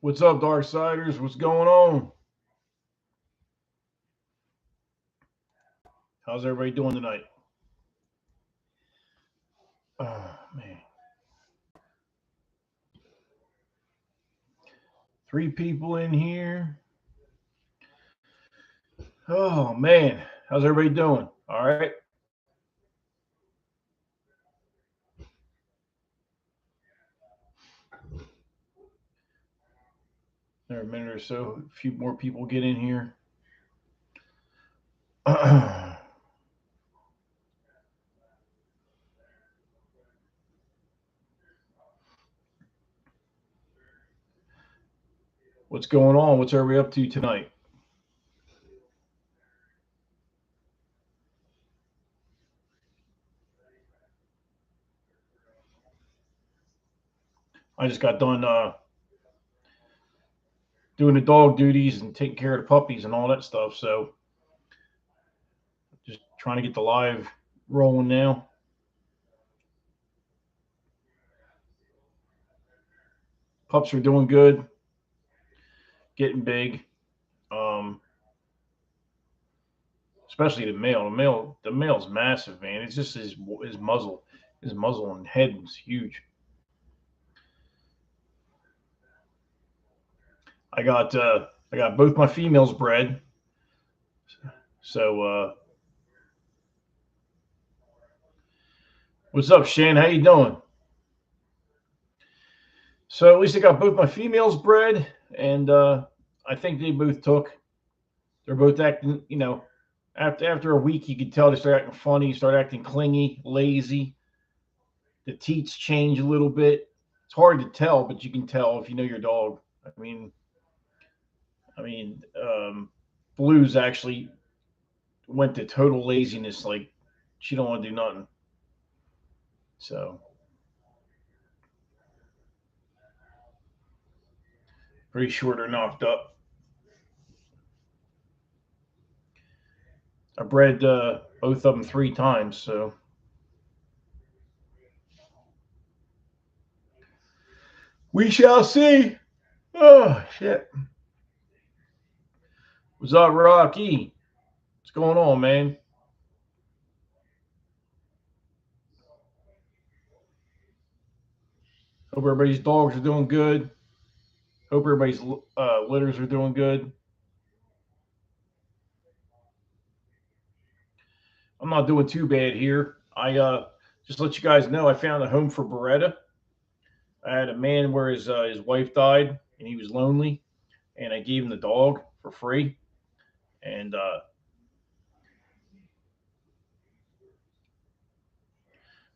What's up, Darksiders? What's going on? How's everybody doing tonight? Oh, man. Three people in here. Oh, man. How's everybody doing? All right. There a minute or so. A few more people get in here. What's going on? What's everybody up to tonight? I just got done doing the dog duties and taking care of the puppies and all that stuff. So just trying to get the live rolling now. Pups are doing good, getting big. Um, Especially the male. The male's massive, man. It's just his muzzle and head is huge. I got both my females bred. So what's up, Shan? How you doing? So at least I got both my females bred, and I think they both took. They're both acting, after a week, you could tell they start acting funny, start acting clingy, lazy. The teats change a little bit. It's hard to tell, but you can tell if you know your dog. I mean, Blue's actually went to total laziness. Like she don't want to do nothing. So pretty sure they're knocked up. I bred both of them 3 times, so we shall see. Oh shit! What's up, Rocky? What's going on, man? Hope everybody's dogs are doing good. Hope everybody's litters are doing good. I'm not doing too bad here. I just let you guys know I found a home for Beretta. I had a man where his wife died and he was lonely, and I gave him the dog for free. And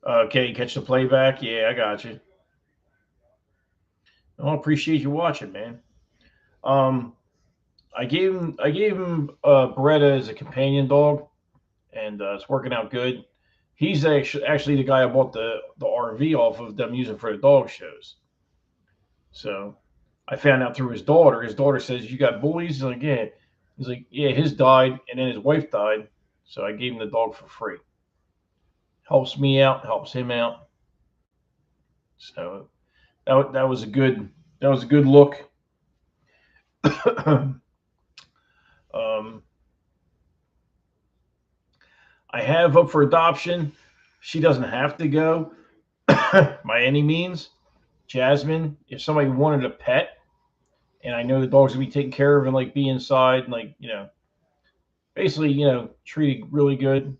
okay, catch the playback. Yeah, I got you. I appreciate you watching, man. Um, I gave him Beretta as a companion dog, and it's working out good. He's actually the guy I bought the RV off of them using for the dog shows. So I found out through his daughter. His daughter says, "You got bullies?" He's like, "Yeah." He's like, "Yeah." His died, and then his wife died. So I gave him the dog for free. Helps me out, helps him out. So that was a good look. um, I have up for adoption. She doesn't have to go by any means. Jasmine, if somebody wanted a pet, and I know the dog's gonna be taken care of and like be inside and like basically treated really good,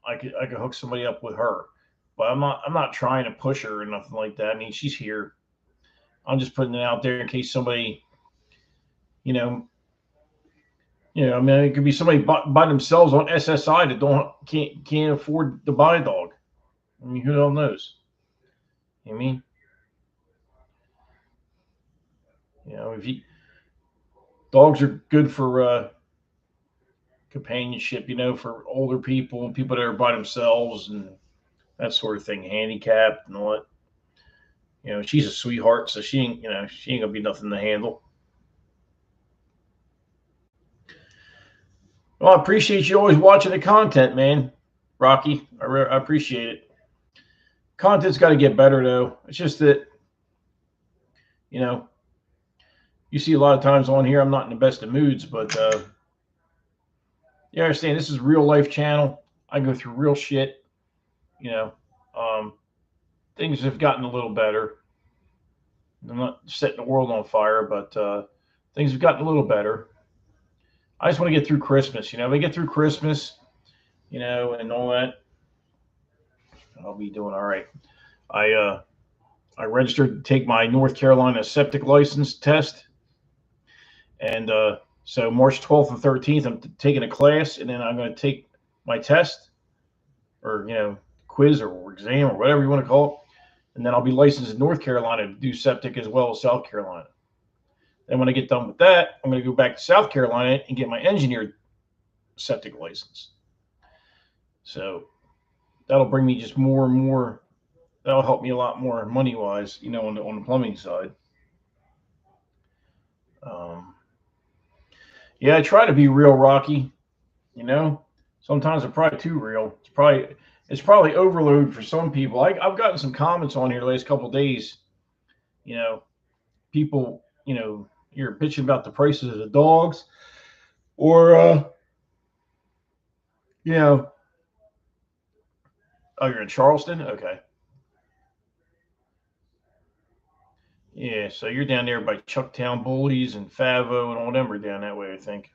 I could hook somebody up with her. But I'm not trying to push her or nothing like that. I mean, she's here. I'm just putting it out there in case somebody, you know, I mean, it could be somebody by themselves on SSI that can't afford to buy a dog. I mean, who the hell knows? You know what I mean, if you dogs are good for companionship, for older people and people that are by themselves and that sort of thing, handicapped and all that. She's a sweetheart, so she ain't gonna be nothing to handle. Well, I appreciate you always watching the content, man. Rocky, I appreciate it. Content's got to get better though. It's just that, you know, You see a lot of times on here, I'm not in the best of moods, but you understand this is a real life channel. I go through real shit. You know, um, things have gotten a little better. I'm not setting the world on fire, but things have gotten a little better. I just want to get through Christmas. If I get through Christmas, and all that, I'll be doing all right. I registered to take my North Carolina septic license test, and so March 12th and 13th, I'm taking a class, and then I'm going to take my test, or quiz or exam or whatever you want to call it, and then I'll be licensed in North Carolina to do septic as well as South Carolina. Then when I get done with that, I'm going to go back to South Carolina and get my engineered septic license. So that'll bring me just more and more. That'll help me a lot more money wise, on the plumbing side. Yeah, I try to be real, Rocky. Sometimes I'm probably too real. It's probably overload for some people. I've gotten some comments on here the last couple of days. People, you're bitching about the prices of the dogs, or oh, you're in Charleston, okay. Yeah, so you're down there by Chucktown Bullies and Favo and all them are down that way, I think.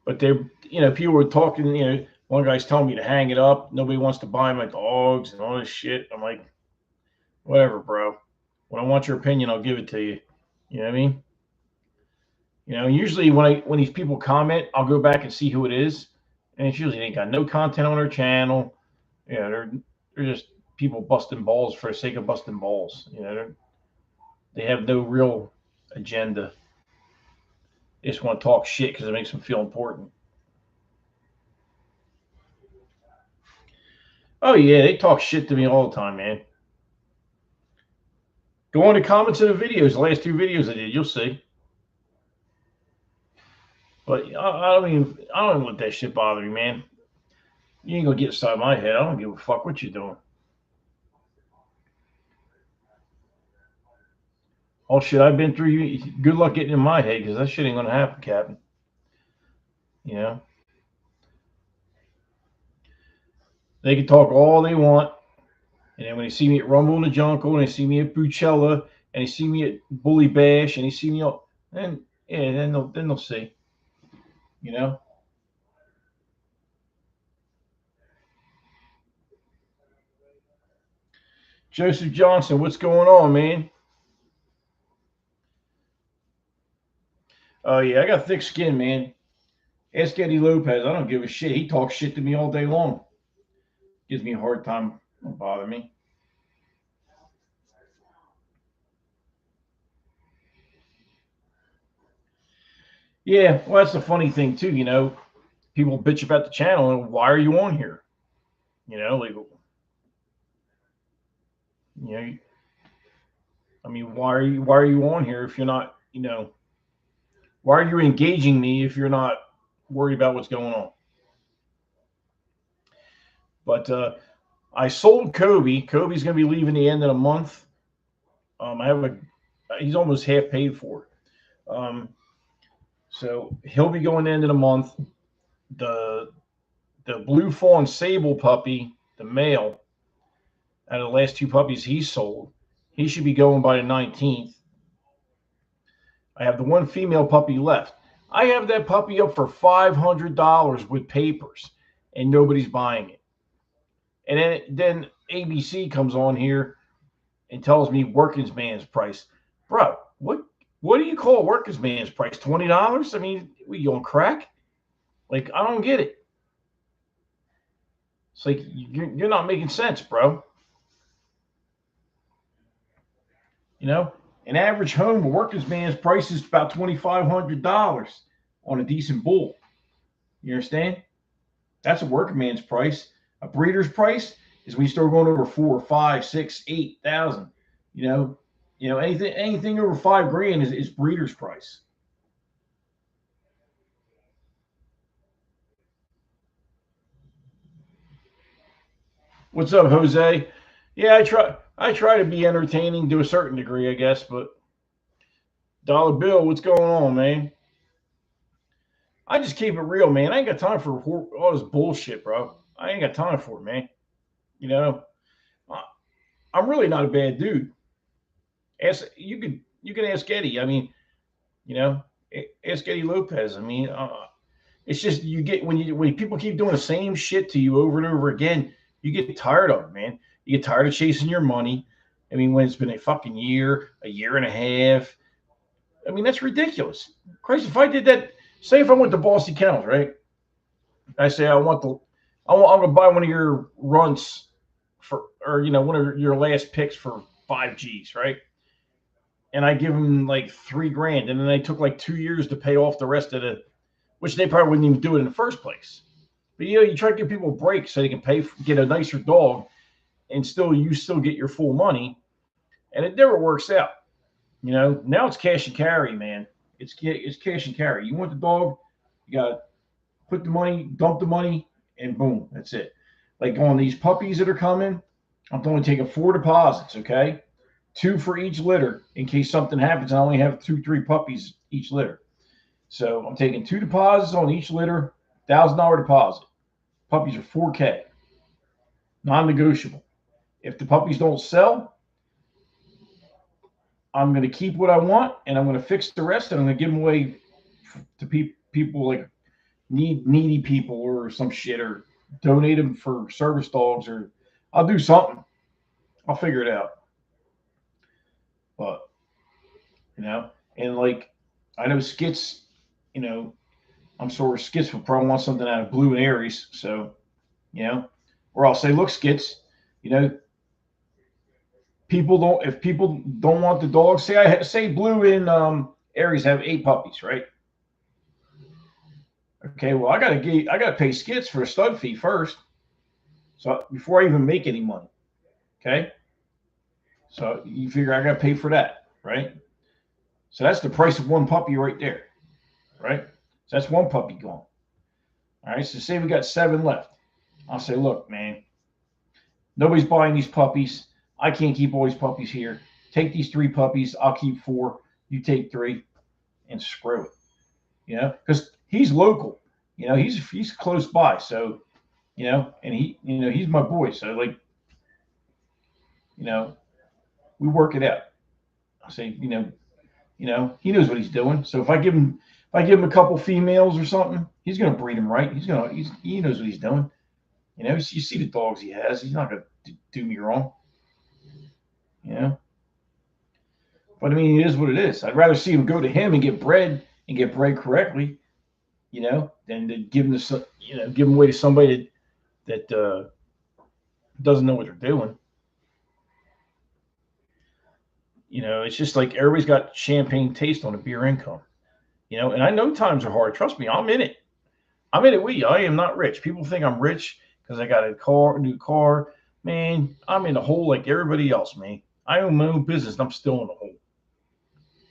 But people were talking. One guy's telling me to hang it up. Nobody wants to buy my dogs and all this shit. I'm like, whatever, bro. When I want your opinion, I'll give it to you. You know what I mean? Usually when these people comment, I'll go back and see who it is, and it's usually they got no content on their channel. They're just people busting balls for the sake of busting balls. They have no real agenda. They just want to talk shit because it makes them feel important. Oh yeah, they talk shit to me all the time, man. Go on the comments of the videos, the last two videos I did, you'll see. But I don't let that shit bother me, man. You ain't gonna get inside my head. I don't give a fuck what you're doing. All shit I've been through, good luck getting in my head because that shit ain't gonna happen, Captain. They can talk all they want, and then when they see me at Rumble in the Jungle, and they see me at Buchella, and they see me at Bully Bash, and they see me, then they'll see. Joseph Johnson, what's going on, man? Oh yeah, I got thick skin, man. Ask Eddie Lopez. I don't give a shit. He talks shit to me all day long. Gives me a hard time. Don't bother me. Yeah, well, that's the funny thing too. People bitch about the channel, and why are you on here? Like, I mean, why are you on here if you're not, why are you engaging me if you're not worried about what's going on? But I sold Kobe. Kobe's going to be leaving the end of the month. He's almost half paid for. So he'll be going the end of the month. The blue fawn sable puppy, the male, out of the last two puppies he sold, he should be going by the 19th. I have the one female puppy left. I have that puppy up for $500 with papers, and nobody's buying it. And then ABC comes on here and tells me working man's price. Bro, what do you call a working man's price? $20? I mean, you on crack? Like, I don't get it. It's like you're not making sense, bro. An average home, a working man's price is about $2,500 on a decent bull. You understand? That's a working man's price. A breeder's price is when you start going over 4, 5, 6, 8,000. Anything over $5,000 is breeder's price. What's up, Jose? Yeah, I try. I try to be entertaining to a certain degree, I guess. But Dollar Bill, what's going on, man? I just keep it real, man. I ain't got time for all this bullshit, bro. I ain't got time for it, man. You know, I- I'm really not a bad dude. Ask you can ask Eddie. I mean, you know, ask Eddie Lopez. I mean, it's just you get when people keep doing the same shit to you over and over again, you get tired of it, man. You get tired of chasing your money. I mean, when it's been a fucking year, a year and a half. I mean, that's ridiculous. Christ, if I did that, say if I went to Bossy Kennels, right? I say I'm gonna buy one of your runts for, or one of your last picks for 5 G's, right? And I give them like 3 grand, and then they took like 2 years to pay off the rest of the, which they probably wouldn't even do it in the first place. But you try to give people a break so they can get a nicer dog, and still get your full money, and it never works out. Now it's cash and carry, man. It's cash and carry. You want the dog, you got put the money, dump the money, and boom, that's it. Like on these puppies that are coming, I'm only taking 4 deposits, okay? 2 for each litter in case something happens. I only have 2, 3 puppies each litter. So I'm taking 2 deposits on each litter, $1,000 deposit. Puppies are 4K, non-negotiable. If the puppies don't sell, I'm going to keep what I want, and I'm going to fix the rest, and I'm going to give them away to people like needy people or some shit, or donate them for service dogs, or I'll do something. I'll figure it out. But and like I know Skits, you know, I'm sure Skits will probably want something out of Blue and Aries, so or I'll say, look, Skits, you know, if people don't want the dog, say Blue and Aries have 8 puppies, right? Okay, well I gotta pay Skits for a stud fee first, so before I even make any money. Okay, so you figure I gotta pay for that, right? So that's the price of one puppy right there, right? So that's one puppy gone. All right, so say we got 7 left. I'll say, look, man, nobody's buying these puppies. I can't keep all these puppies here. Take these 3 puppies. I'll keep 4. You take 3, and screw it. Because he's local. He's close by. So and he's my boy. So like we work it out. I say he knows what he's doing. So if I give him a couple females or something, he's gonna breed them right. He knows what he's doing. You see the dogs he has. He's not gonna do me wrong. You know. But I mean, it is what it is. I'd rather see him go to him and get bred correctly, than to give him away to somebody that doesn't know what they're doing. It's just like everybody's got champagne taste on a beer income. And I know times are hard. Trust me, I'm in it. I'm in it with you. I am not rich. People think I'm rich because I got a new car. Man, I'm in the hole like everybody else, man. I own my own business and I'm still in the hole.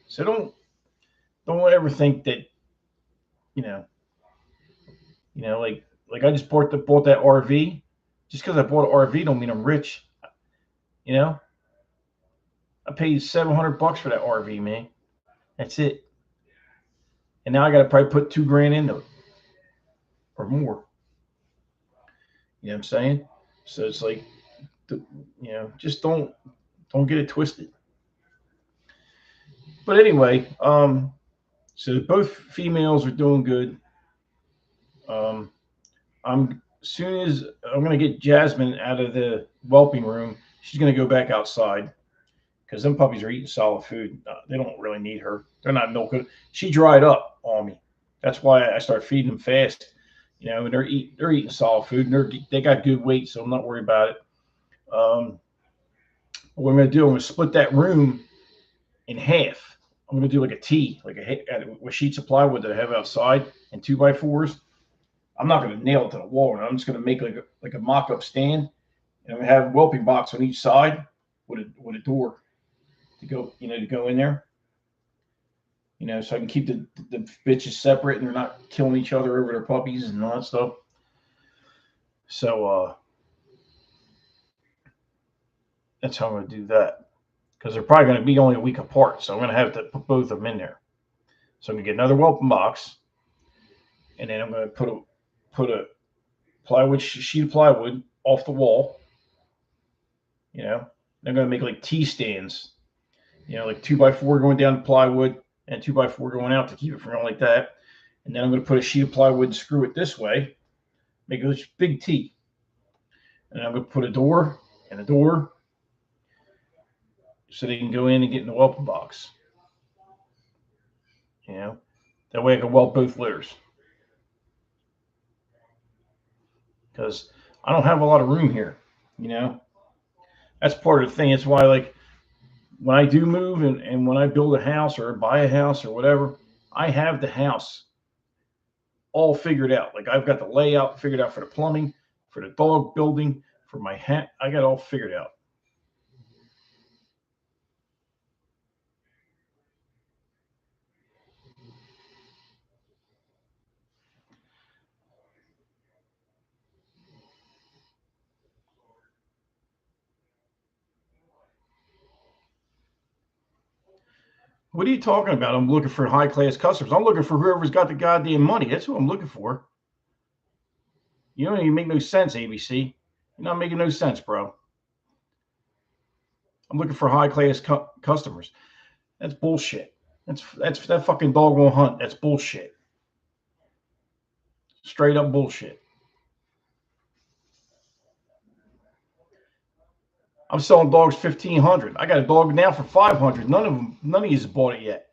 So don't ever think that, you know, like I just bought that RV. Just because I bought an RV don't mean I'm rich. You know, I paid $700 for that RV, man. That's it. And now I got to probably put 2 grand into it or more. You know what I'm saying? So it's like, just don't get it twisted. But anyway, so both females are doing good. Um, I'm soon as I'm gonna get Jasmine out of the whelping room, she's gonna go back outside because them puppies are eating solid food. They don't really need her. They're not milking. She dried up on me. That's why I start feeding them fast. And they're eating solid food, and they got good weight, so I'm not worried about it. What I'm gonna do, I'm gonna split that room in half. I'm gonna do like a T, like with sheets of plywood that I have outside and 2x4s. I'm not gonna nail it to the wall. I'm just gonna make like a mock-up stand, and I'm gonna have a whelping box on each side with a door to go in there. So I can keep the bitches separate and they're not killing each other over their puppies and all that stuff. So That's how I'm going to do that. Because they're probably going to be only a week apart. So I'm going to have to put both of them in there. So I'm going to get another whelping box. And then I'm going to put a plywood sheet of plywood off the wall. You know, I'm going to make like T stands. You know, like 2x4 going down the plywood and 2x4 going out to keep it from going like that. And then I'm going to put a sheet of plywood and screw it this way. Make a big T. And I'm going to put a door and a door so they can go in and get in the whelping box. You know, that way I can whelp both litters. Because I don't have a lot of room here, you know. That's part of the thing. It's why, like, when I do move and when I build a house or buy a house or whatever, I have the house all figured out. Like, I've got the layout figured out for the plumbing, for the dog building, for my hat. I got it all figured out. What are you talking about? I'm looking for high-class customers. I'm looking for whoever's got the goddamn money. That's who I'm looking for. You don't even make no sense, ABC. You're not making no sense, bro. I'm looking for high-class customers. That's bullshit. That fucking dog won't hunt. That's bullshit. Straight up bullshit. I'm selling dogs $1,500. I got a dog now for $500. None of you bought it yet.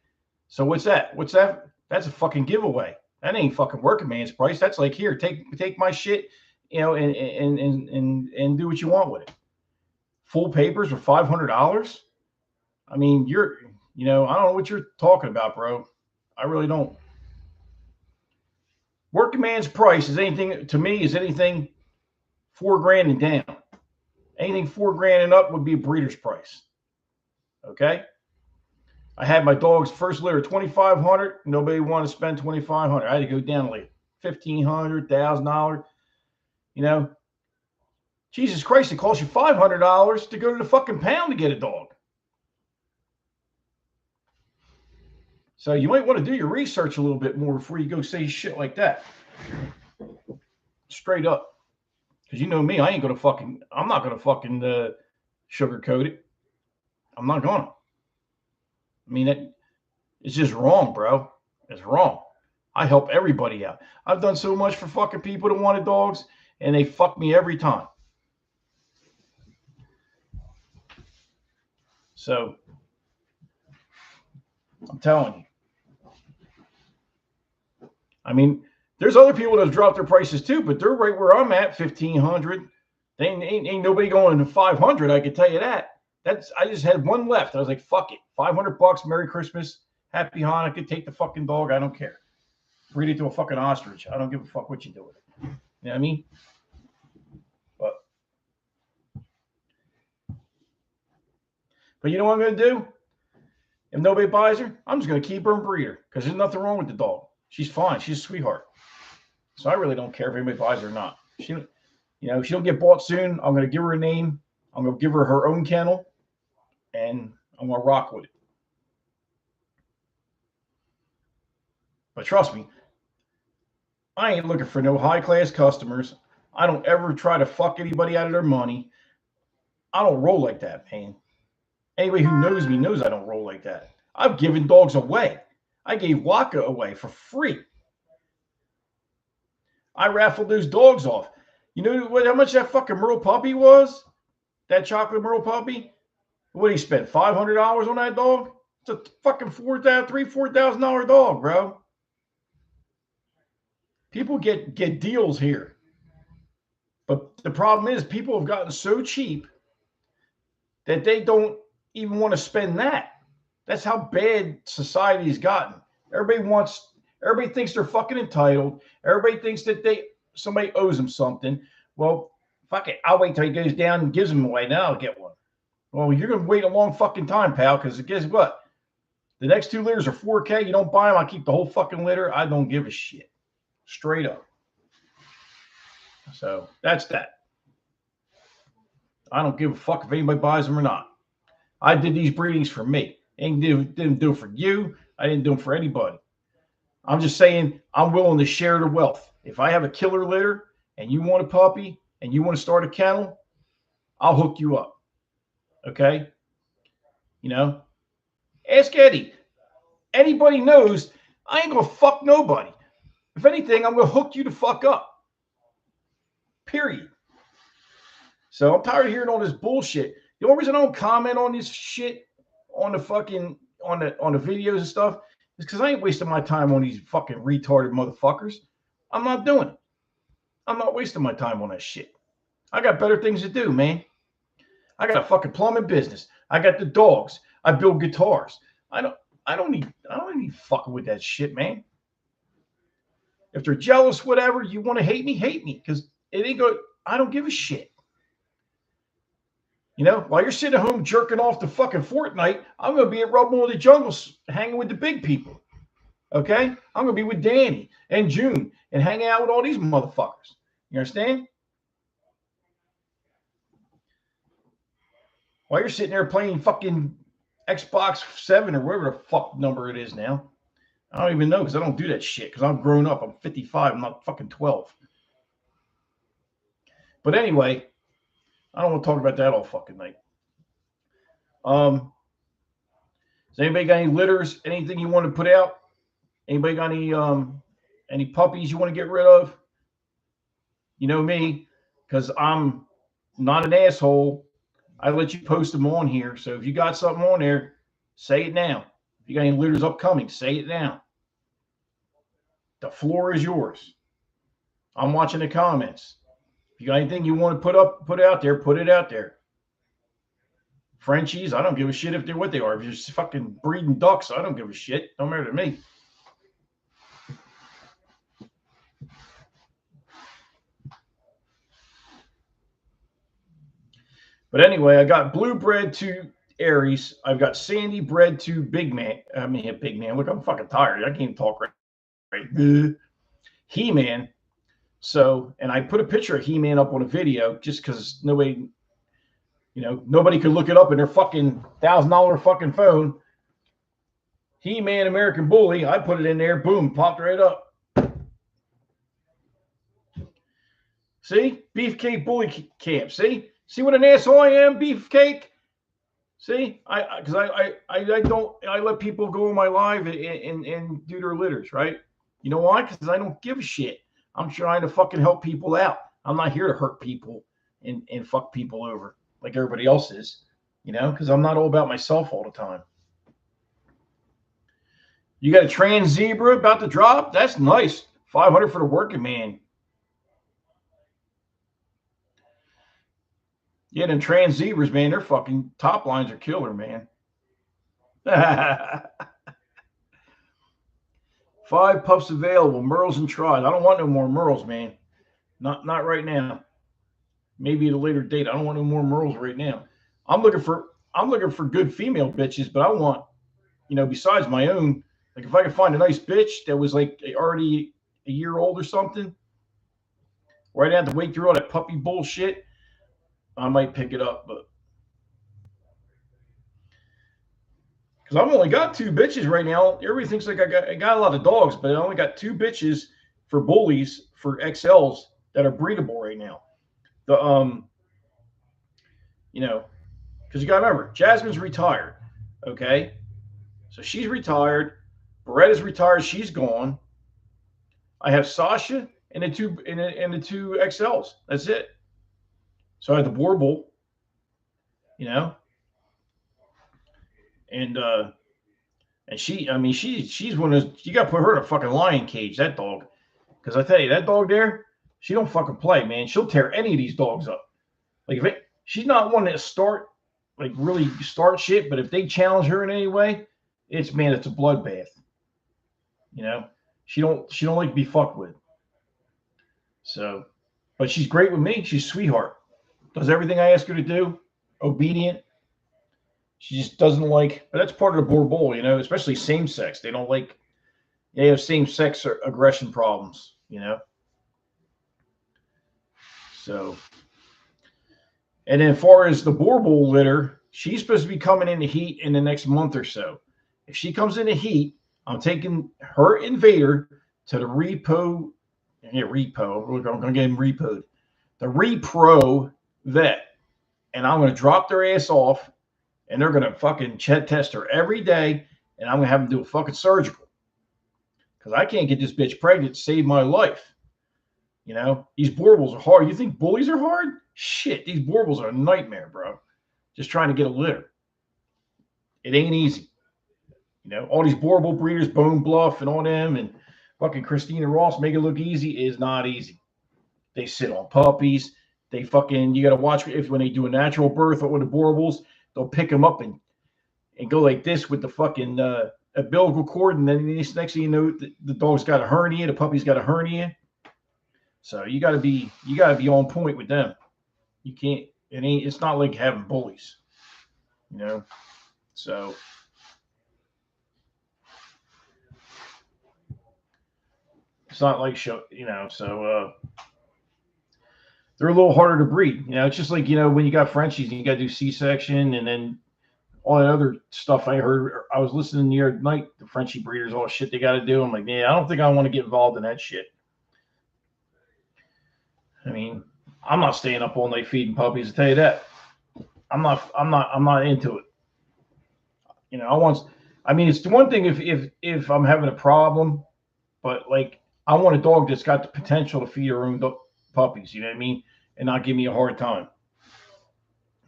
So what's that? What's that? That's a fucking giveaway. That ain't fucking working man's price. That's like, here, take my shit, you know, and do what you want with it. Full papers for $500. I mean, I don't know what you're talking about, bro. I really don't. Working man's price is anything to me is anything $4,000 and down. Anything $4,000 and up would be a breeder's price. Okay. I had my dog's first litter $2,500. Nobody wanted to spend $2,500. I had to go down like $1,500, $1,000. You know, Jesus Christ, it costs you $500 to go to the fucking pound to get a dog. So you might want to do your research a little bit more before you go say shit like that. Straight up. Because you know me, I'm not going to fucking sugarcoat it. I'm not going to. I mean, it's just wrong, bro. It's wrong. I help everybody out. I've done so much for fucking people that wanted dogs, and they fuck me every time. So, I'm telling you. I mean, there's other people that have dropped their prices too, but they're right where I'm at, $1,500. They ain't nobody going to $500. I can tell you that. I just had one left. I was like, fuck it, $500. Merry Christmas, Happy Hanukkah. Take the fucking dog. I don't care. Breed it to a fucking ostrich. I don't give a fuck what you do with it. You know what I mean? But you know what I'm going to do? If nobody buys her, I'm just going to keep her and breed her because there's nothing wrong with the dog. She's fine. She's a sweetheart. So I really don't care if anybody buys her or not. She'll get bought soon. I'm going to give her a name. I'm going to give her her own kennel, and I'm going to rock with it. But trust me, I ain't looking for no high-class customers. I don't ever try to fuck anybody out of their money. I don't roll like that, man. Anybody who knows me knows I don't roll like that. I've given dogs away. I gave Waka away for free. I raffled those dogs off. You know how much that fucking Merle puppy was? That chocolate Merle puppy? What did he spend? $500 on that dog? It's a fucking $4,000 dog, bro. People get deals here. But the problem is people have gotten so cheap that they don't even want to spend that. That's how bad society's gotten. Everybody thinks they're fucking entitled. Everybody thinks that somebody owes them something. Well, fuck it. I'll wait till he goes down and gives them away. Now I'll get one. Well, you're going to wait a long fucking time, pal, because guess what? The next 2 litters are $4,000. You don't buy them, I'll keep the whole fucking litter. I don't give a shit. Straight up. So that's that. I don't give a fuck if anybody buys them or not. I did these breedings for me. Didn't do it for you. I didn't do them for anybody. I'm just saying I'm willing to share the wealth. If I have a killer litter and you want a puppy and you want to start a kennel, I'll hook you up. Okay? You know? Ask Eddie. Anybody knows I ain't going to fuck nobody. If anything, I'm going to hook you the fuck up. Period. So I'm tired of hearing all this bullshit. The only reason I don't comment on this shit on the fucking on the videos and stuff is because I ain't wasting my time on these fucking retarded motherfuckers. I'm not doing it. I'm not wasting my time on that shit. I got better things to do, man. I got a fucking plumbing business. I got the dogs. I build guitars. I don't need fucking with that shit, man. If they're jealous, whatever, you want to hate me, because it ain't good. I don't give a shit. You know, while you're sitting at home jerking off to fucking Fortnite, I'm going to be at Rumble in the Jungle hanging with the big people. Okay? I'm going to be with Danny and June and hanging out with all these motherfuckers. You understand? While you're sitting there playing fucking Xbox 7 or whatever the fuck number it is now. I don't even know because I don't do that shit because I'm grown up. I'm 55. I'm not fucking 12. But anyway, I don't want to talk about that all fucking night. Has anybody got any litters? Anything you want to put out? Anybody got any puppies you want to get rid of? You know me, because I'm not an asshole. I let you post them on here. So if you got something on there, say it now. If you got any litters upcoming, say it now. The floor is yours. I'm watching the comments. If you got anything you want to put out there, put it out there. Frenchies, I don't give a shit if they're what they are. If you're just fucking breeding ducks, I don't give a shit. Don't matter to me. But anyway, I got blue bred to Aries. I've got sandy bred to big man. I mean, a big man. Look, I'm fucking tired. I can't even talk right. He-Man. So, and I put a picture of He-Man up on a video just because nobody could look it up in their fucking $1,000 fucking phone. He-Man American Bully. I put it in there. Boom, popped right up. See? Beefcake Bully Camp. See what an asshole I am, Beefcake? See? I let people go on my live and do their litters, right? You know why? Because I don't give a shit. I'm trying to fucking help people out. I'm not here to hurt people and fuck people over like everybody else is, you know, because I'm not all about myself all the time. You got a trans zebra about to drop? That's nice. 500 for the working man. Yeah, them trans zebras, man, their fucking top lines are killer, man. 5 pups available, Merles and Tries. I don't want no more Merles, man. Not right now. Maybe at a later date. I don't want no more Merles right now. I'm looking for good female bitches, but I want, you know, besides my own, like if I could find a nice bitch that was like already a year old or something, where I didn't have to wait through all that puppy bullshit, I might pick it up, but because I've only got 2 bitches right now. Everybody thinks like I got a lot of dogs, but I only got 2 bitches for bullies for XLs that are breedable right now. The you know, because you got to remember, Jasmine's retired. Okay, so she's retired. Beretta's retired. She's gone. I have Sasha and the two XLs. That's it. So I have the Boar Bull, you know, and she, I mean, she's one of those. You got to put her in a fucking lion cage. That dog, because I tell you, that dog there, she don't fucking play, man. She'll tear any of these dogs up. Like she's not one that really start shit, but if they challenge her in any way, it's a bloodbath. You know, she don't like to be fucked with. So, but she's great with me. She's a sweetheart. Does everything I ask her to do. Obedient. She just doesn't like. But that's part of the Boar Bull, you know, especially same sex. They don't like. They have same sex aggression problems, you know. So, And then, as far as the Borbol litter, she's supposed to be coming into heat in the next month or so. If she comes into heat, I'm taking her invader to the repo. Yeah, repo. I'm going to get him repoed. The repro vet. And I'm going to drop their ass off, and they're going to fucking test her every day, and I'm going to have them do a fucking surgical. Because I can't get this bitch pregnant to save my life. You know, these Borbles are hard. You think bullies are hard? Shit, these Borbles are a nightmare, bro. Just trying to get a litter. It ain't easy. You know, all these Borble breeders, Bone Bluff and all them, and fucking Christina Ross make it look easy. Is not easy. They sit on puppies. They fucking, you got to watch if when they do a natural birth with the Borbles, they'll pick them up and go like this with the fucking umbilical cord. And then next thing you know, the dog's got a hernia, the puppy's got a hernia. So you got to be on point with them. You can't, it's not like having bullies, you know? So it's not like you know, so they're a little harder to breed. You know, it's just like, you know, when you got Frenchies and you got to do C-section and then all that other stuff I heard. I was listening the other night, the Frenchie breeders, all the shit they got to do. I'm like, yeah, I don't think I want to get involved in that shit. I mean, I'm not staying up all night feeding puppies. I tell you that. I'm not into it. You know, I mean, it's the one thing if I'm having a problem, but like I want a dog that's got the potential to feed her own puppies. You know what I mean, and not give me a hard time.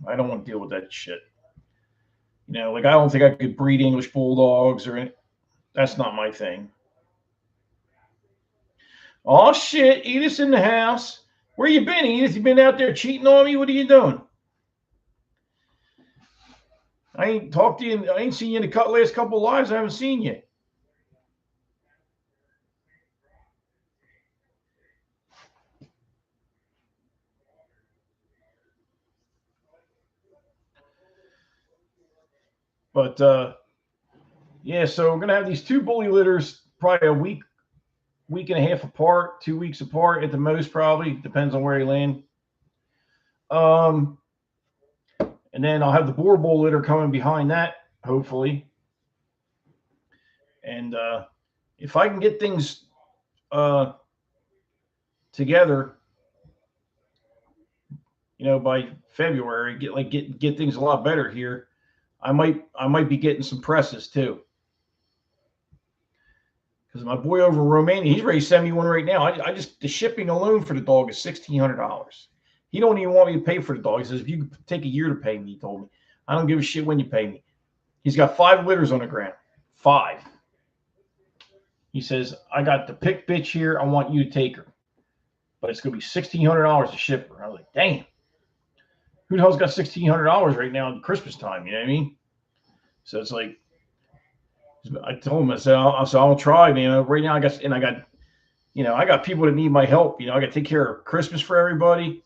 I don't want to deal with that shit. You know, like I don't think I could breed English bulldogs or anything. That's not my thing. Oh shit, Edith's in the house. Where you been, Edith? You been out there cheating on me? What are you doing? I ain't talked to you. I ain't seen you in the last couple of lives. I haven't seen you. But yeah, so we're gonna have these two bully litters, probably a week and a half apart, 2 weeks apart at the most, probably depends on where you land. And then I'll have the Borbol litter coming behind that, hopefully. And if I can get things together, you know, by February, get things a lot better here. I might be getting some presses too. Because my boy over in Romania, he's ready to send me one right now. I just the shipping alone for the dog is $1,600. He don't even want me to pay for the dog. He says if you take a year to pay me, he told me. I don't give a shit when you pay me. He's got 5 litters on the ground. 5. He says I got the pick bitch here. I want you to take her, but it's gonna be $1,600 to ship her. I was like, damn. Who the hell's got $1,600 right now at Christmas time? You know what I mean? So it's like, I told him, I said, I'll try, man. Right now, I got, you know, I got people that need my help. You know, I got to take care of Christmas for everybody.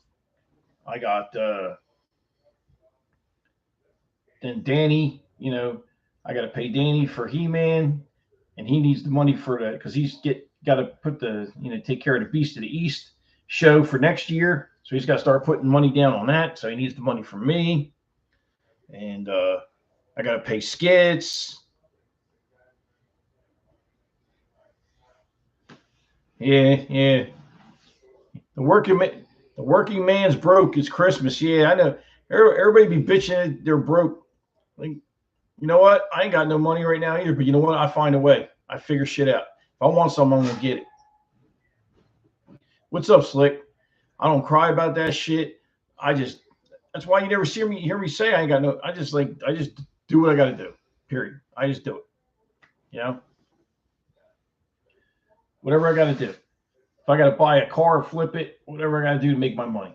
I got, then Danny, you know, I got to pay Danny for He-Man, and he needs the money for that because he's got to put take care of the Beast of the East show for next year. So he's got to start putting money down on that. So he needs the money from me. And I got to pay skits. Yeah. The working man's broke. It's Christmas. Yeah, I know. Everybody be bitching they're broke. Like, you know what? I ain't got no money right now either. But you know what? I find a way. I figure shit out. If I want something, I'm gonna get it. What's up, Slick? I don't cry about that shit. That's why you never hear me say I ain't got no. I just do what I got to do. Period. I just do it. You know, whatever I got to do. If I got to buy a car, flip it, whatever I got to do to make my money.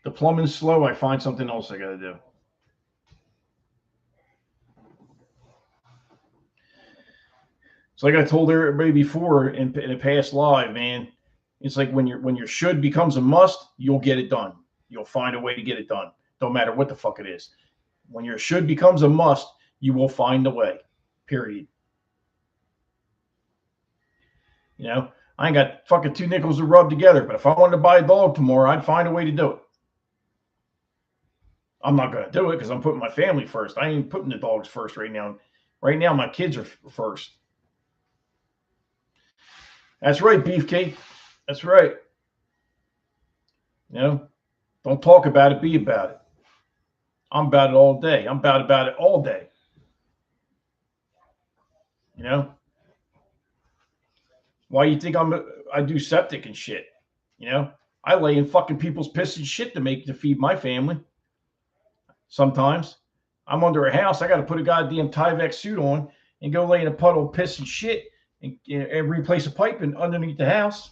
The plumbing's slow. I find something else I got to do. It's like I told everybody before in a past live, man. It's like when your should becomes a must, you'll get it done. You'll find a way to get it done. Don't matter what the fuck it is. When your should becomes a must, you will find a way. Period. You know, I ain't got fucking 2 nickels to rub together. But if I wanted to buy a dog tomorrow, I'd find a way to do it. I'm not going to do it because I'm putting my family first. I ain't putting the dogs first right now. Right now, my kids are first. That's right, Beefcake. That's right. You know, don't talk about it, be about it. I'm about it all day. I'm about it all day. You know, why you think I do septic and shit? You know, I lay in fucking people's piss and shit to feed my family. Sometimes I'm under a house. I got to put a goddamn Tyvek suit on and go lay in a puddle of piss and shit and replace a pipe underneath the house.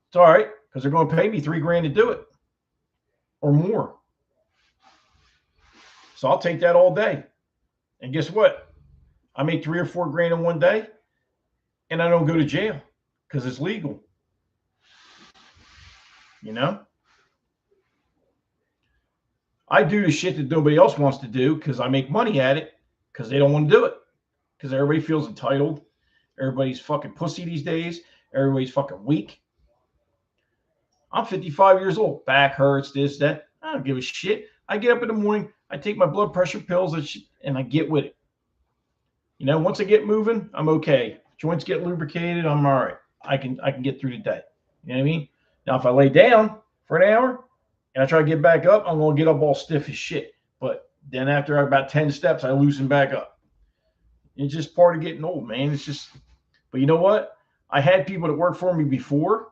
It's all right because they're going to pay me $3,000 to do it or more. So I'll take that all day. And guess what? I make $3 or $4,000 in one day, and I don't go to jail because it's legal. You know, I do the shit that nobody else wants to do because I make money at it because they don't want to do it because everybody feels entitled. Everybody's fucking pussy these days. Everybody's fucking weak. I'm 55 years old. Back hurts, this, that. I don't give a shit. I get up in the morning. I take my blood pressure pills and I get with it. You know, once I get moving, I'm okay. Joints get lubricated. I'm all right. I can get through the day. You know what I mean? Now, if I lay down for an hour and I try to get back up, I'm going to get up all stiff as shit. But then after about 10 steps, I loosen back up. It's just part of getting old, man. It's just, but you know what? I had people that worked for me before,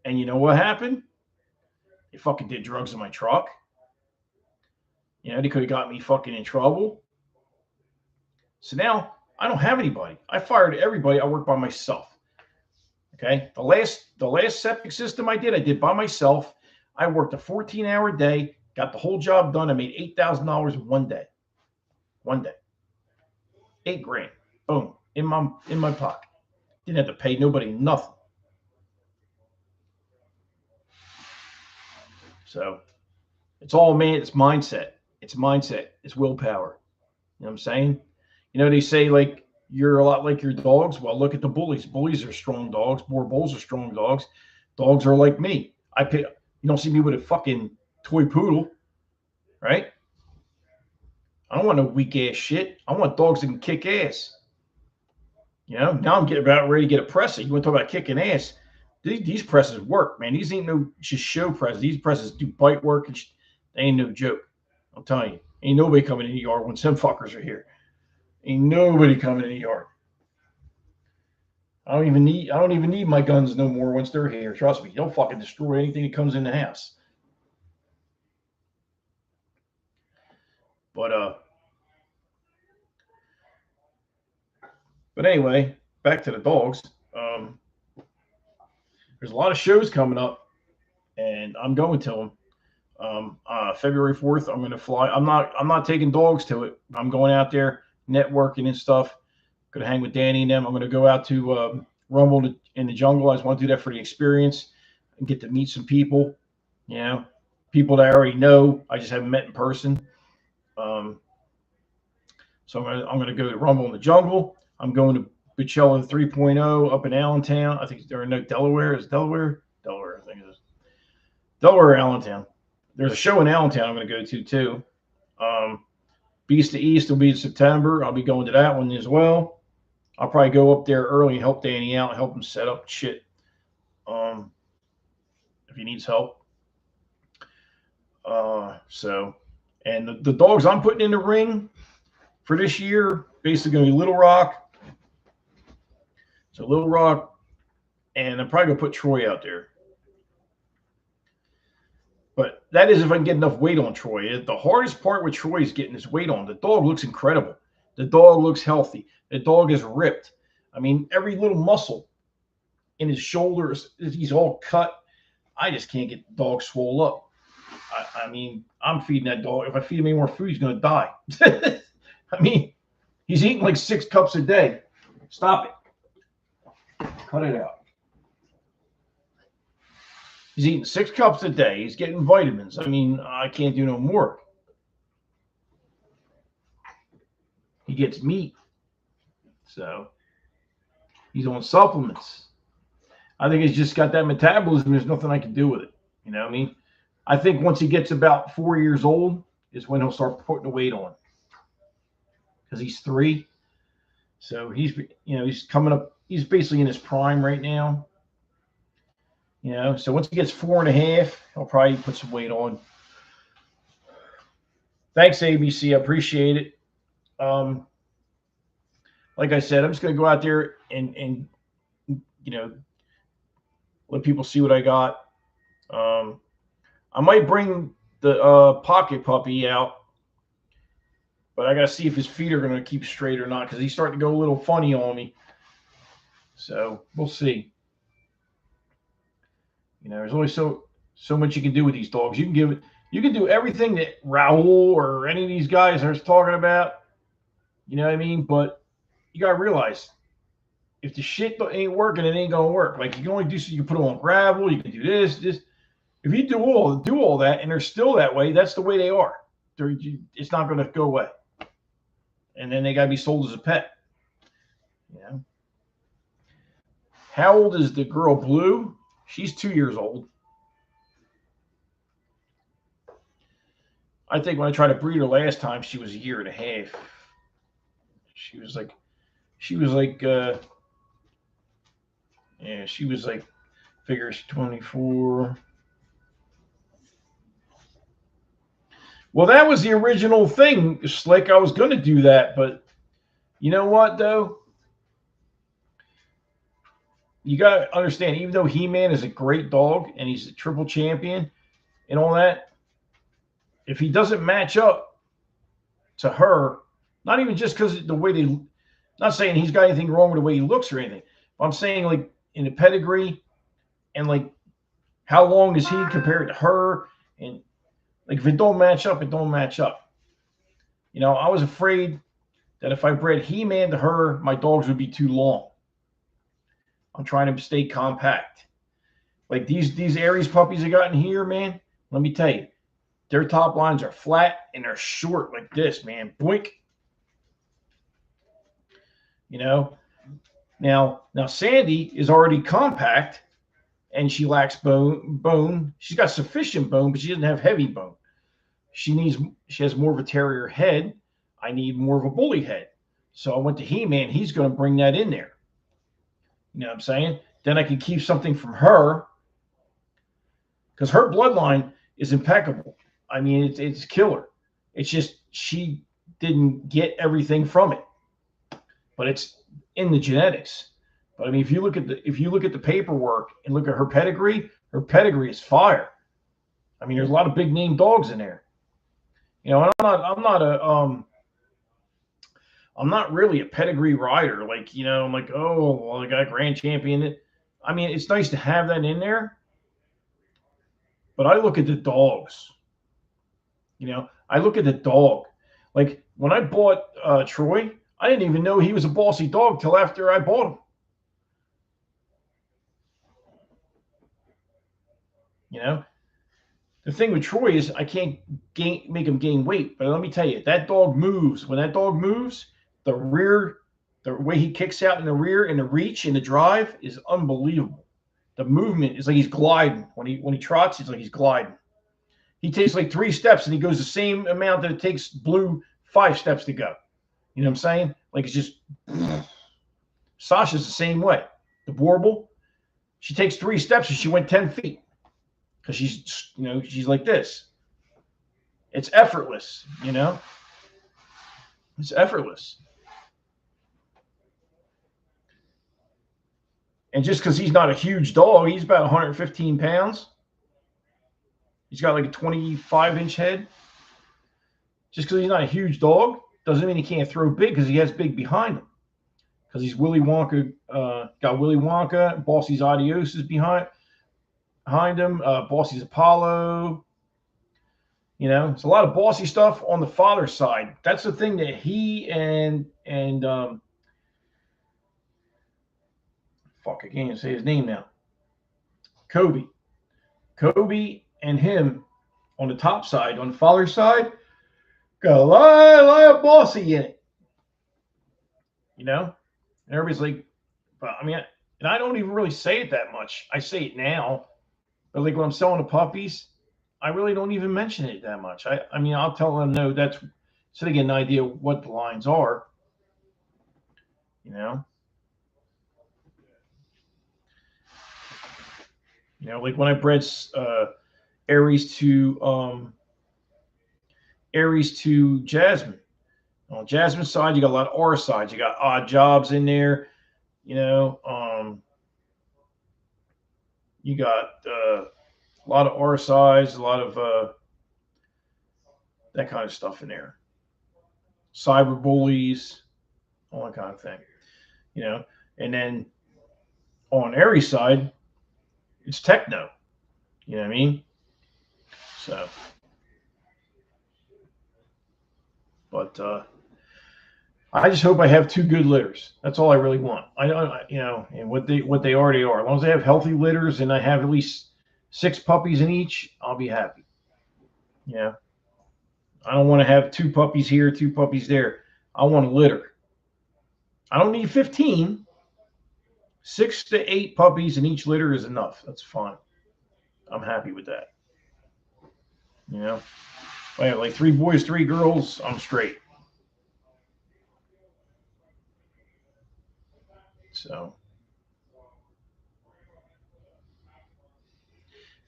and you know what happened? They fucking did drugs in my truck. You know, they could have got me fucking in trouble. So now I don't have anybody. I fired everybody. I work by myself. Okay. The last septic system I did by myself. I worked a 14-hour day, got the whole job done. I made $8,000 in one day. One day. $8,000. Boom. In my pocket. Didn't have to pay nobody nothing. So it's all, man, it's mindset. It's mindset. It's willpower. You know what I'm saying? You know, they say like you're a lot like your dogs. Well, look at the bullies. Bullies are strong dogs. Boer bulls are strong dogs. Dogs are like me. You don't see me with a fucking toy poodle, right? I don't want no weak ass shit. I want dogs that can kick ass. You know, now I'm getting about ready to get a presser. You want to talk about kicking ass? These presses work, man. These ain't no just show presses. These presses do bite work and they ain't no joke. I'm telling you, ain't nobody coming in the yard when some fuckers are here. Ain't nobody coming in the yard. I don't even need my guns no more once they're here. Trust me, they'll fucking destroy anything that comes in the house. But anyway, back to the dogs. There's a lot of shows coming up, and I'm going to them. February 4th, I'm going to fly. I'm not taking dogs to it. I'm going out there networking and stuff. Going to hang with Danny and them. I'm going to go out to Rumble in the Jungle. I just want to do that for the experience and get to meet some people. You know, people that I already know. I just haven't met in person. So I'm going to go to Rumble in the Jungle. I'm going to Bicella 3.0 up in Allentown. I think there are no Delaware. Is Delaware? Delaware, I think it is. Delaware, Allentown. There's a show in Allentown I'm going to go to too. Beast of East will be in September. I'll be going to that one as well. I'll probably go up there early and help Danny out, help him set up shit. If he needs help. And the dogs I'm putting in the ring for this year, basically going to be Little Rock. So Little Rock, and I'm probably going to put Troy out there. But that is if I can get enough weight on Troy. The hardest part with Troy is getting his weight on. The dog looks incredible. The dog looks healthy. The dog is ripped. I mean, every little muscle in his shoulders, he's all cut. I just can't get the dog swole up. I mean, I'm feeding that dog. If I feed him any more food, he's going to die. I mean, he's eating like 6 cups a day. Stop it. Cut it out. He's eating 6 cups a day. He's getting vitamins. I mean, I can't do no more. He gets meat. So he's on supplements. I think he's just got that metabolism. There's nothing I can do with it. You know what I mean? I think once he gets about 4 years old is when he'll start putting the weight on, because he's 3. So he's coming up. He's basically in his prime right now. So once he gets 4.5, he'll probably put some weight on. Thanks, ABC. I appreciate it. Like I said, I'm just going to go out there and let people see what I got. I might bring the pocket puppy out, but I got to see if his feet are going to keep straight or not, because he's starting to go a little funny on me. So we'll see. There's only so much you can do with these dogs. You can do everything that Raul or any of these guys are talking about. You know what I mean? But you got to realize, if the shit ain't working, it ain't going to work. Like, you can only do so. You can put them on gravel. You can do this. If you do all that and they're still that way, that's the way they are. It's not going to go away. And then they got to be sold as a pet. How old is the girl Blue? She's 2 years old. I think when I tried to breed her last time, she was 1.5 years. She was like, figures 24. Well, that was the original thing, Slick. I was going to do that, but you know what, though? You got to understand, even though He-Man is a great dog and he's a triple champion and all that, if he doesn't match up to her, not even just because the way they, not saying he's got anything wrong with the way he looks or anything, but I'm saying, like, in the pedigree and, like, how long is he compared to her? And, like, if it don't match up, it don't match up. I was afraid that if I bred He-Man to her, my dogs would be too long. I'm trying to stay compact. Like these Aries puppies I got in here, man, let me tell you, their top lines are flat and they're short like this, man. Boink. Now Sandy is already compact and she lacks bone. She's got sufficient bone, but she doesn't have heavy bone. She has more of a terrier head. I need more of a bully head. So I went to He-Man. He's going to bring that in there. You know what I'm saying? Then I can keep something from her, because her bloodline is impeccable. I mean, it's killer. It's just she didn't get everything from it, but it's in the genetics. But I mean, if you look at the paperwork and look at her pedigree is fire. I mean, there's a lot of big name dogs in there. And I'm not really a pedigree rider. Like, I'm like, oh, well, I got grand champion. I mean, it's nice to have that in there, but I look at the dogs. I look at the dog. Like, when I bought Troy, I didn't even know he was a bossy dog till after I bought him. The thing with Troy is I can't make him gain weight, but let me tell you, that dog moves. When that dog moves, the way he kicks out in the rear and the reach and the drive is unbelievable. The movement is like he's gliding. When he trots, it's like he's gliding. He takes like 3 steps and he goes the same amount that it takes Blue 5 steps to go. You know what I'm saying? Like, it's just Sasha's the same way. The Warble, she takes 3 steps and she went 10 feet. Because she's like this. It's effortless, It's effortless. And just because he's not a huge dog, he's about 115 pounds. He's got like a 25-inch head. Just because he's not a huge dog doesn't mean he can't throw big, because he has big behind him. Because he's Willy Wonka, got Willy Wonka, Bossy's Adios is behind him, Bossy's Apollo. It's a lot of bossy stuff on the father's side. That's the thing that he and I can't even say his name now. Kobe and him on the top side, on the father's side, got a lot of bossy in it. And everybody's like, I mean, And I don't even really say it that much. I say it now, but like when I'm selling the puppies, I really don't even mention it that much. I mean, I'll tell them no, that's so they get an idea of what the lines are, you know. You know, like when I bred Aries to Jasmine. On Jasmine's side, you got a lot of R sides. You got odd jobs in there. You know, you got a lot of R sides, a lot of that kind of stuff in there. Cyber bullies, all that kind of thing. You know, and then on Aries side, it's techno. You know what I mean? So, but I just hope I have two good litters. That's all I really want. You know, and what they already are. As long as they have healthy litters and I have at least 6 puppies in each, I'll be happy. Yeah, I don't want to have 2 puppies here, 2 puppies there. I want a litter. I don't need 15. 6 to 8 puppies in each litter is enough. That's fine. I'm happy with that. You know, if I have like 3 boys, 3 girls, I'm straight. So,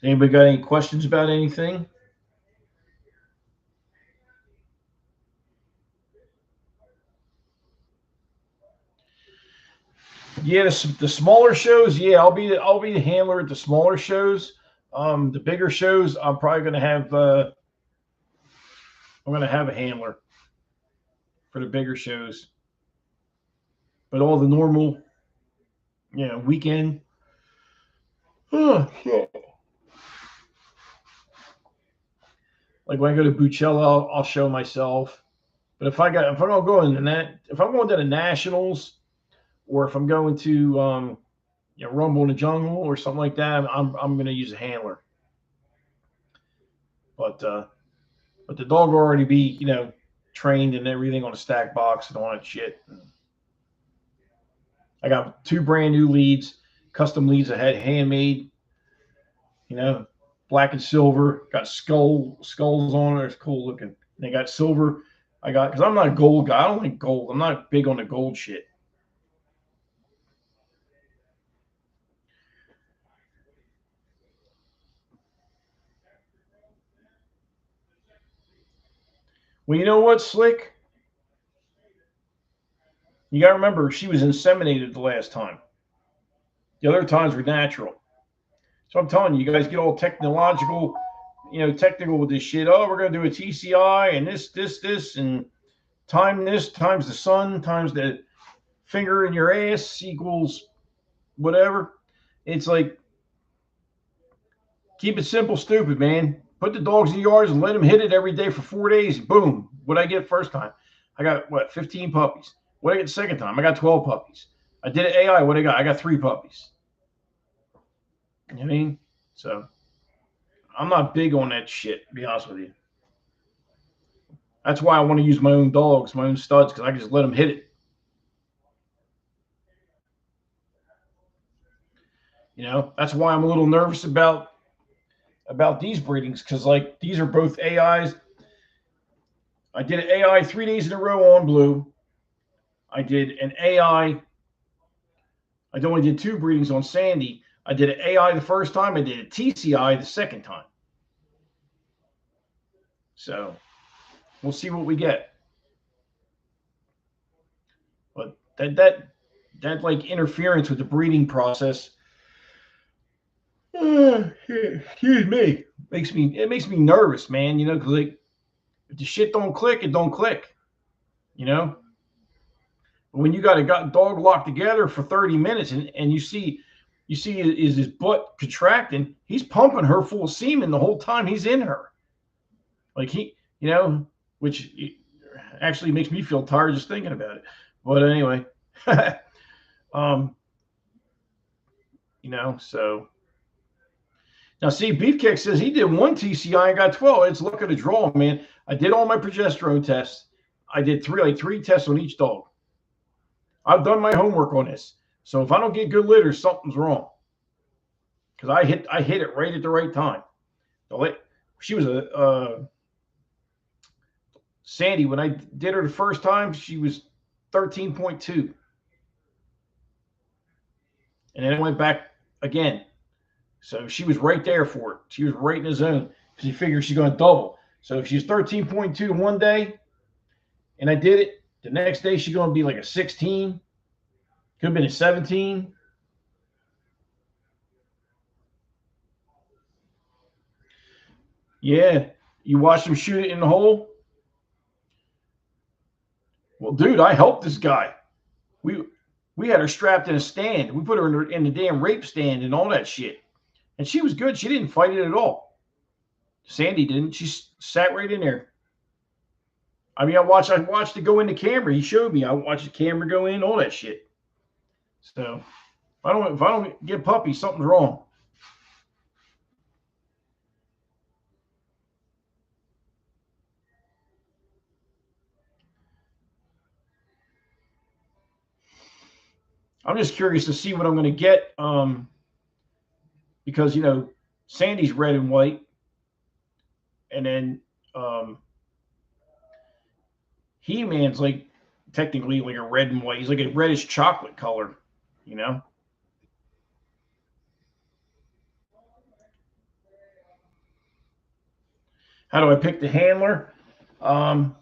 anybody got any questions about anything? Yeah, the smaller shows. Yeah, I'll be the handler at the smaller shows. The bigger shows, I'm probably gonna have I'm gonna have a handler for the bigger shows. But all the normal, you know, weekend. Oh, shit. Like when I go to Bucella, I'll show myself. But if I'm gonna go in that, if I'm going to the nationals, or if I'm going to you know, Rumble in the Jungle or something like that, I'm gonna use a handler. But the dog will already be, you know, trained and everything on a stack box and all that shit. I got 2 brand new leads, custom leads I had handmade, you know, black and silver, got skulls on it. It's cool looking. They got silver. I got, because I'm not a gold guy. I don't like gold. I'm not big on the gold shit. Well, you know what, Slick? You got to remember, she was inseminated the last time. The other times were natural. So I'm telling you, you guys get all technological, you know, technical with this shit. Oh, we're going to do a TCI and this, and this times the sun times the finger in your ass equals whatever. It's like, keep it simple, stupid, man. Put the dogs in the yards and let them hit it every day for 4 days. Boom. What I get first time? I got what, 15 puppies. What I get the second time? I got 12 puppies. I did an AI. What I got? I got 3 puppies. You know what I mean? So I'm not big on that shit, to be honest with you. That's why I want to use my own dogs, my own studs, because I can just let them hit it. You know, that's why I'm a little nervous about these breedings, because like these are both AIs. I did an AI 3 days in a row on Blue. I did an AI. I only did 2 breedings on Sandy. I did an AI the first time. I did a TCI the second time. So we'll see what we get. But that like interference with the breeding process, excuse me, it makes me nervous, man. You know, because like if the shit don't click, it don't click. You know, but when you got a dog locked together for 30 minutes and you see is his butt contracting, he's pumping her full of semen the whole time he's in her. Like he, you know, which actually makes me feel tired just thinking about it. But anyway, you know, so now see, Beefcake says he did 1 TCI and got 12. It's luck of the draw, man. I did all my progesterone tests. I did 3 tests on each dog. I've done my homework on this. So if I don't get good litters, something's wrong. Because I hit it right at the right time. She was Sandy, when I did her the first time, she was 13.2. And then it went back again. So she was right there for it. She was right in the zone. She figured she's going to double. So if she's 13.2 one day and I did it, the next day she's going to be like a 16. Could have been a 17. Yeah. You watch them shoot it in the hole? Well, dude, I helped this guy. We we had her strapped in a stand. We put her in the damn rape stand and all that shit. And she was good. She didn't fight it at all. Sandy didn't. She sat right in there. I mean, I watched it go in the camera. He showed me. I watched the camera go in, all that shit. So if I don't get puppies, something's wrong. I'm just curious to see what I'm going to get. Because Sandy's red and white, and then He-Man's like technically like a red and white. He's like a reddish chocolate color, you know. How do I pick the handler? Um,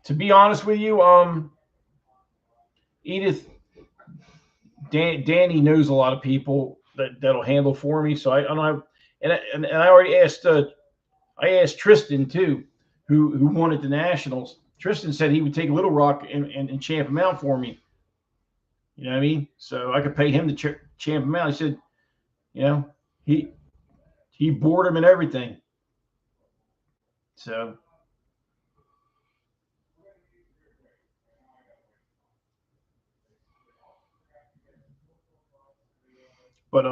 to be honest with you, Edith, Danny knows a lot of people that'll handle for me. So I don't know, and I already asked. I asked Tristan too, who won at the Nationals. Tristan said he would take Little Rock and champ him out for me. You know what I mean? So I could pay him to champ him out. He said, you know, he bored him and everything. So, but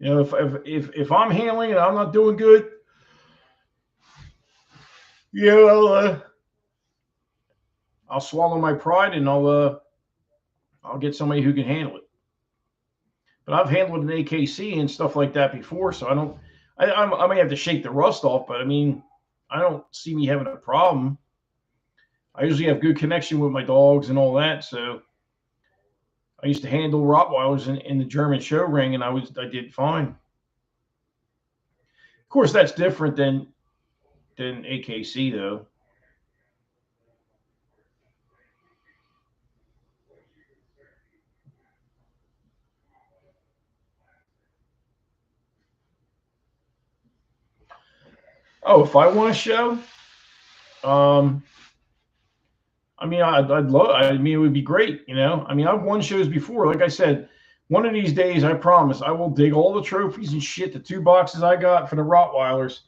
if I'm handling and I'm not doing good, I'll swallow my pride and I'll get somebody who can handle it. But I've handled an AKC and stuff like that before, so I don't. I may have to shake the rust off, but I mean, I don't see me having a problem. I usually have good connection with my dogs and all that, so I used to handle Rottweilers in the German show ring, and I did fine. Of course, that's different than AKC though. Oh, if I want a show, um, I mean, I'd love. I mean, it would be great. I mean, I've won shows before. Like I said, one of these days, I promise, I will dig all the trophies and shit, the 2 boxes I got for the Rottweilers,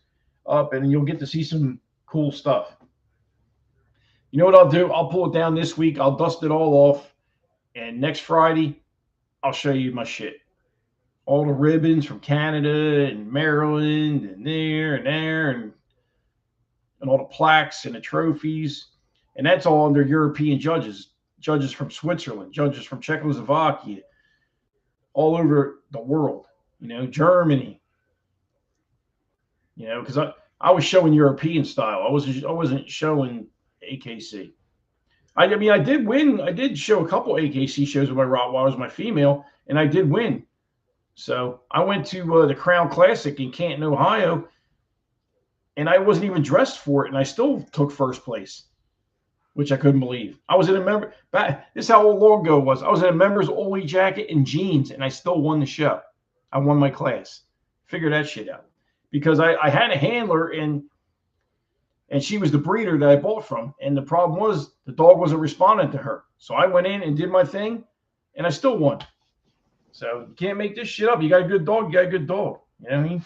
up, and you'll get to see some cool stuff. You know what I'll do? I'll pull it down this week. I'll dust it all off, and next Friday, I'll show you my shit. All the ribbons from Canada and Maryland and there and all the plaques and the trophies. And that's all under European judges from Switzerland, judges from Czechoslovakia, all over the world, Germany, because I was showing European style. I wasn't showing AKC. I mean, I did win. I did show a couple AKC shows with my Rottweilers, my female, and I did win. So I went to the Crown Classic in Canton, Ohio, and I wasn't even dressed for it, and I still took first place, which I couldn't believe. I was in a member. This is how long ago it was. I was in a members only jacket and jeans, and I still won the show. I won my class. Figure that shit out, because I had a handler and she was the breeder that I bought from, and the problem was the dog wasn't responding to her. So I went in and did my thing, and I still won. So you can't make this shit up. You got a good dog, you got a good dog. You know what I mean?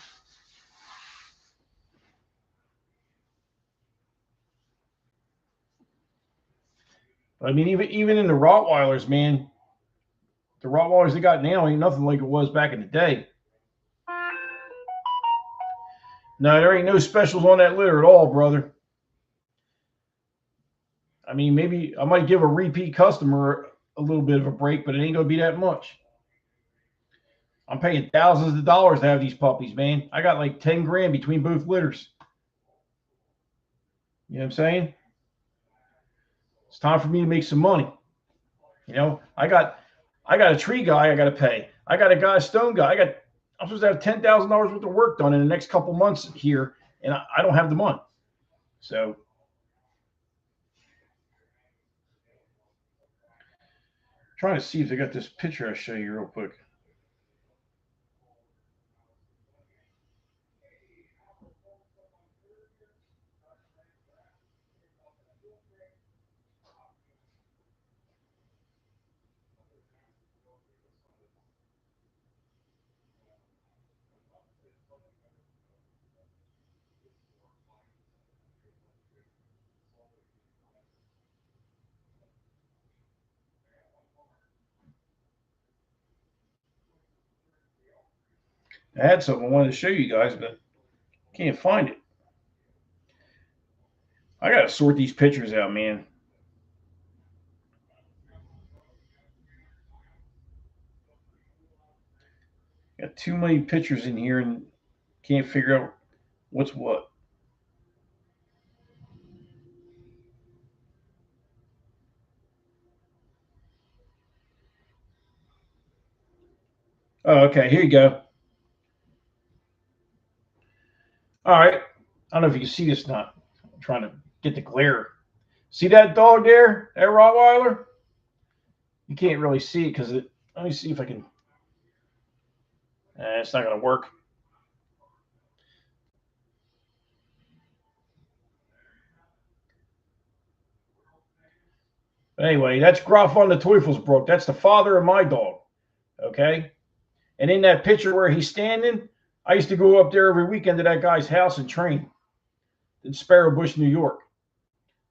I mean, even in the Rottweilers, man, the Rottweilers they got now ain't nothing like it was back in the day. No, there ain't no specials on that litter at all, brother. I mean, maybe I might give a repeat customer a little bit of a break, but it ain't gonna be that much. I'm paying thousands of dollars to have these puppies, man. I got like 10 grand between both litters. You know what I'm saying? It's time for me to make some money. You know, I got a tree guy I got to pay. I got a guy, a stone guy. I'm supposed to have $10,000 worth of work done in the next couple months here, and I don't have the money. So trying to see if they got this picture I'll show you real quick. I had something I wanted to show you guys, but can't find it. I got to sort these pictures out, man. Got too many pictures in here and can't figure out what's what. Oh, okay. Here you go. All right. I don't know if you can see this or not. I'm trying to get the glare. See that dog there? That Rottweiler? You can't really see it because it. Let me see if I can. It's not going to work. But anyway, that's Graf von der Teufelsbrook. That's the father of my dog. Okay. And in that picture where he's standing, I used to go up there every weekend to that guy's house and train in Sparrow Bush, New York.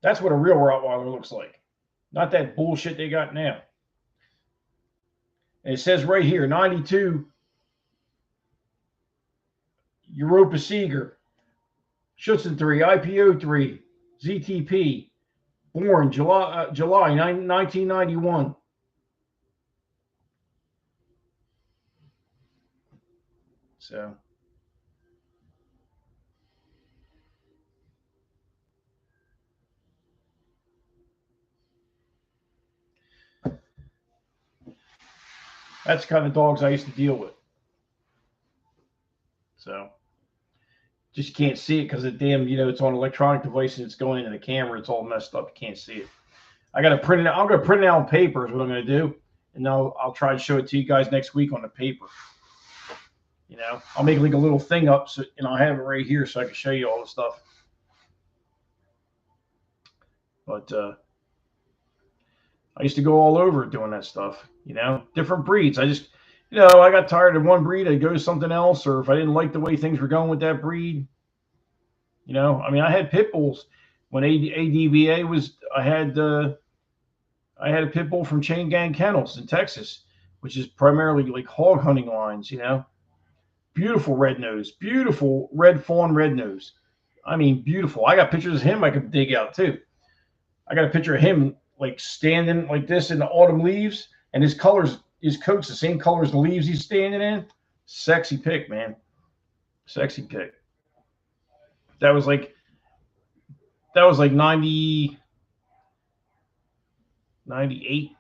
That's what a real Rottweiler looks like. Not that bullshit they got now. And it says right here, 92 Europa Seeger, Schutzen 3, IPO 3, ZTP, born July 1991. So that's the kind of dogs I used to deal with. So just can't see it because the damn, it's on an electronic device and it's going into the camera. It's all messed up. You can't see it. I got to print it out. I'm going to print it out on paper is what I'm going to do. And I'll try to show it to you guys next week on the paper. I'll make like a little thing up and I'll have it right here so I can show you all the stuff. But I used to go all over doing that stuff, different breeds. I just, I got tired of one breed. I'd go to something else, or if I didn't like the way things were going with that breed, I had pit bulls when ADVA was. I had a pit bull from Chain Gang Kennels in Texas, which is primarily like hog hunting lines. Beautiful red nose, beautiful red fawn red nose. I mean, beautiful. I got pictures of him I could dig out too. I got a picture of him like standing like this in the autumn leaves, and his coat's the same color as the leaves he's standing in. Sexy pick, man. Sexy pick. That was like 90, 98.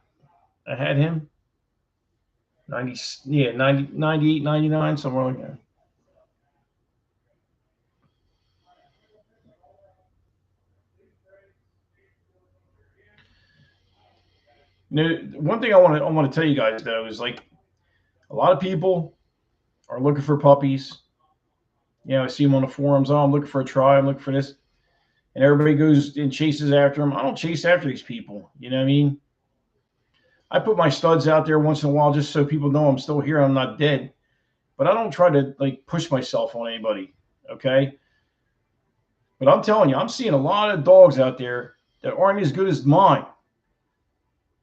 I had him. 90, yeah, 90, 98, 99, somewhere like that. One thing I want to tell you guys though is like a lot of people are looking for puppies. I see them on the forums. Oh, I'm looking for a try. I'm looking for this, and everybody goes and chases after them. I don't chase after these people. You know what I mean? I put my studs out there once in a while just so people know I'm still here. I'm not dead, but I don't try to like push myself on anybody. Okay. But I'm telling you, I'm seeing a lot of dogs out there that aren't as good as mine.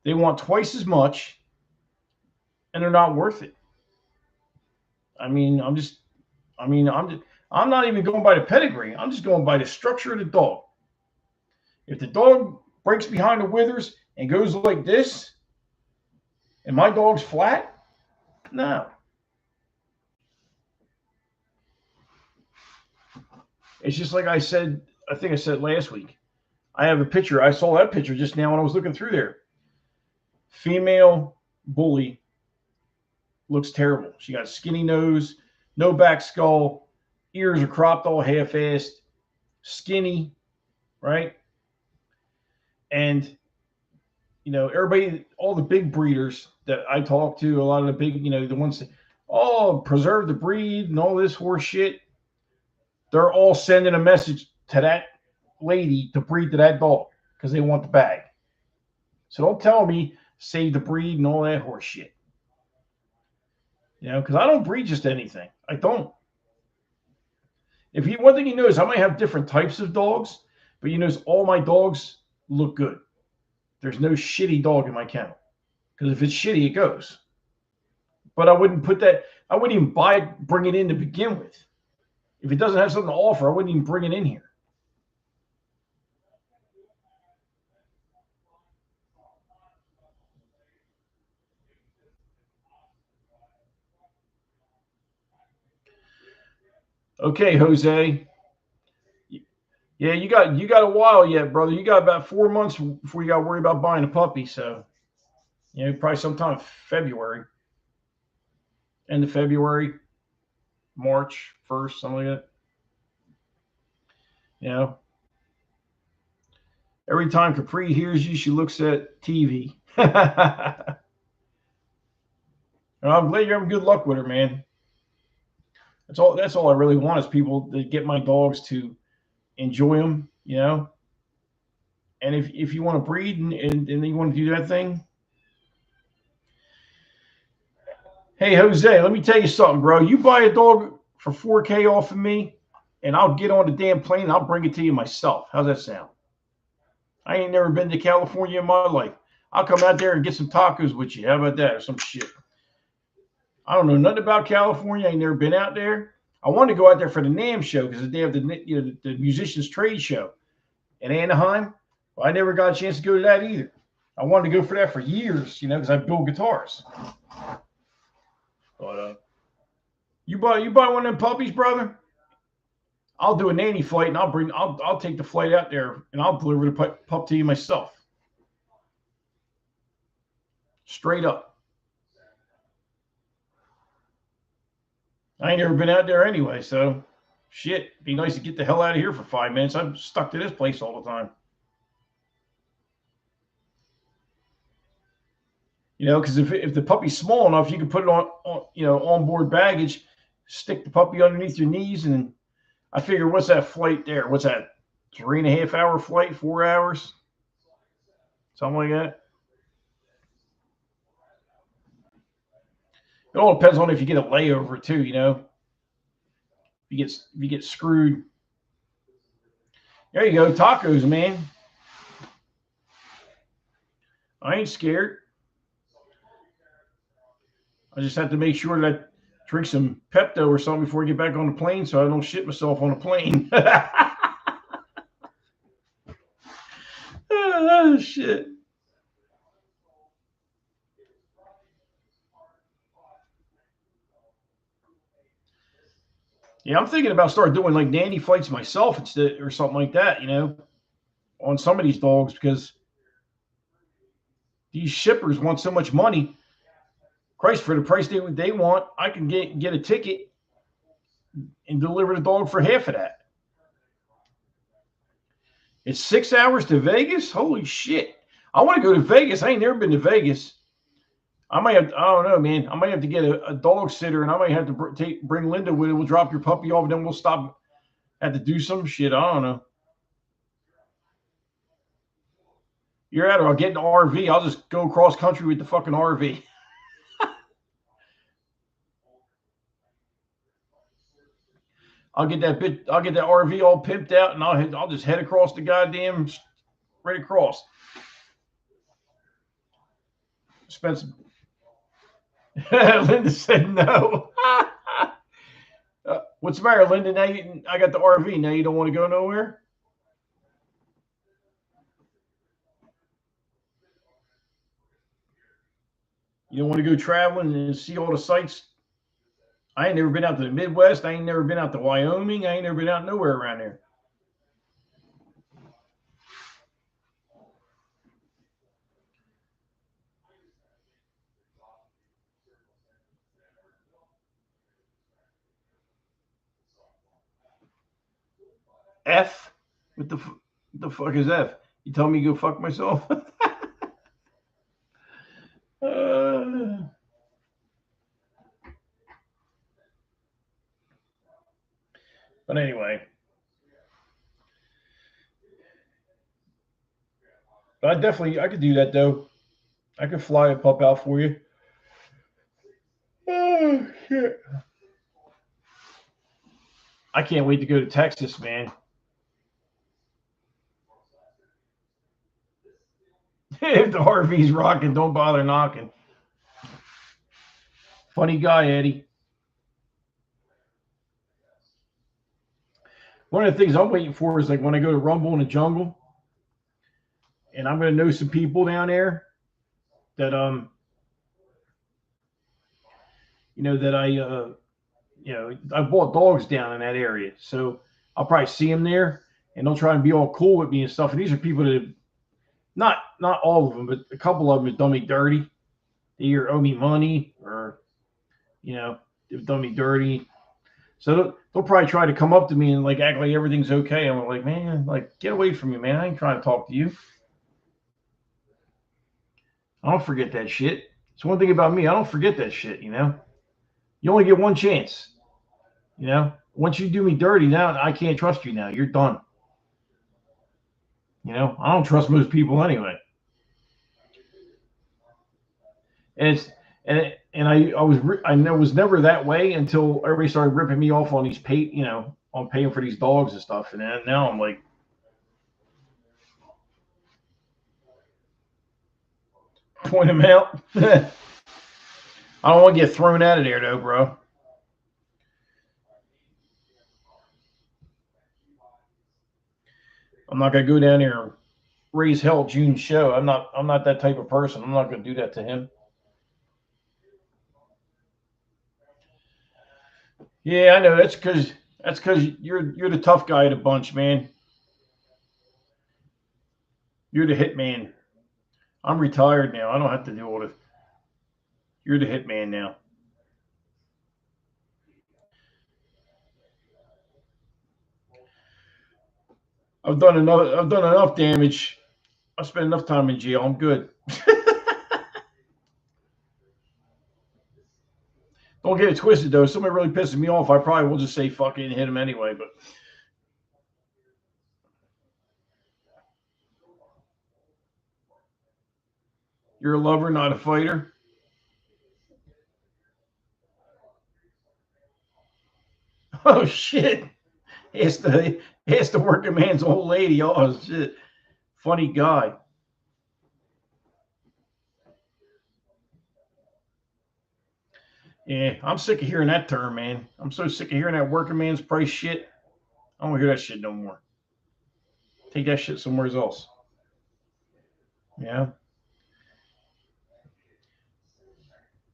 They want twice as much, and they're not worth it. I mean, I'm not even going by the pedigree. I'm just going by the structure of the dog. If the dog breaks behind the withers and goes like this, and my dog's flat? No. It's just like I said, I think I said last week. I have a picture. I saw that picture just now when I was looking through there. Female bully looks terrible. She got a skinny nose, no back skull, ears are cropped all half-assed, skinny, right? And, you know, everybody, all the big breeders that I talk to, a lot of the big, you know, the ones that, oh, preserve the breed and all this horse shit, they're all sending a message to that lady to breed to that dog because they want the bag. So don't tell me save the breed and all that horse shit. You know, because I don't breed just anything. I don't. If you, one thing you know is I might have different types of dogs, but you notice all my dogs look good. There's no shitty dog in my kennel. Because if it's shitty, it goes. But I wouldn't put that, I wouldn't even bring it in to begin with. If it doesn't have something to offer, I wouldn't even bring it in here. Okay, Jose. Yeah, you got a while yet, brother. You got about 4 months before you got to worry about buying a puppy. So, you know, probably sometime February, end of February, March 1st, something like that. You know, every time Capri hears you, she looks at TV. I'm glad you're having good luck with her, man. That's all I really want is people to get my dogs to enjoy them, you know. And if you want to breed and you want to do that thing, hey Jose, let me tell you something, bro. You buy a dog for $4K off of me, and I'll get on the damn plane and I'll bring it to you myself. How's that sound? I ain't never been to California in my life. I'll come out there and get some tacos with you. How about that, or some shit? I don't know nothing about California. I ain't never been out there. I wanted to go out there for the NAMM show because they have the musicians trade show in Anaheim. Well, I never got a chance to go to that either. I wanted to go for that for years, you know, because I build guitars. But you buy one of them puppies, brother. I'll do a nanny flight and I'll take the flight out there and I'll deliver the pup to you myself. Straight up. I ain't never been out there anyway, so shit, it'd be nice to get the hell out of here for 5 minutes. I'm stuck to this place all the time. You know, because if the puppy's small enough, you can put it on you know, onboard baggage, stick the puppy underneath your knees, and I figure, what's that flight there? What's that, 3.5 hour flight, 4 hours? Something like that. It all depends on if you get a layover too, you know. If you get screwed. There you go, tacos, man. I ain't scared. I just have to make sure that I drink some Pepto or something before I get back on the plane so I don't shit myself on the plane. Oh, shit. Yeah, I'm thinking about starting doing like nanny flights myself instead or something like that, you know, on some of these dogs because these shippers want so much money. Christ, for the price they want, I can get a ticket and deliver the dog for half of that. It's 6 hours to Vegas? Holy shit. I want to go to Vegas. I ain't never been to Vegas. I don't know, man. I might have to get a dog sitter and I might have to bring Linda with it. We'll drop your puppy off and then we'll stop. Have to do some shit. I don't know. You're out, or I'll get an RV. I'll just go cross country with the fucking RV. I'll get that RV all pimped out, and I'll just head across the goddamn right across. Expensive. Linda said no. What's the matter, Linda? Now I got the RV. Now you don't want to go nowhere? You don't want to go traveling and see all the sights. I ain't never been out to the Midwest. I ain't never been out to Wyoming. I ain't never been out nowhere around there. F? What the fuck is F? You tell me to go fuck myself? But anyway. But I could do that though. I could fly a pup out for you. Oh shit. I can't wait to go to Texas, man. If the RV's rocking, don't bother knocking. Funny guy, Eddie. One of the things I'm waiting for is like when I go to Rumble in the Jungle, and I'm going to know some people down there that that I bought dogs down in that area, so I'll probably see them there, and they'll try and be all cool with me and stuff. And these are people that not all of them, but a couple of them have done me dirty. They either owe me money or they've done me dirty. So they'll probably try to come up to me and like act like everything's okay. I'm like, man, like get away from me, man. I ain't trying to talk to you. I don't forget that shit. It's one thing about me. I don't forget that shit, You only get one chance. Once you do me dirty, now I can't trust you now. You're done. I don't trust most people anyway. And I was never that way until everybody started ripping me off on these on paying for these dogs and stuff. And now I'm like, point them out. I don't want to get thrown out of there though, bro. I'm not gonna go down there and raise hell at June's show. I'm not that type of person. I'm not gonna do that to him. Yeah, I know. That's because you're the tough guy of the bunch, man. You're the hitman. I'm retired now. I don't have to do all this. You're the hitman now. I've done enough damage. I spent enough time in jail. I'm good. Don't get it twisted though. If somebody really pisses me off, I probably will just say fuck it and hit him anyway. But you're a lover, not a fighter. Oh shit! It's the working man's old lady. Oh shit! Funny guy. Yeah, I'm sick of hearing that term, man. I'm so sick of hearing that working man's price shit. I don't want to hear that shit no more. Take that shit somewhere else. Yeah.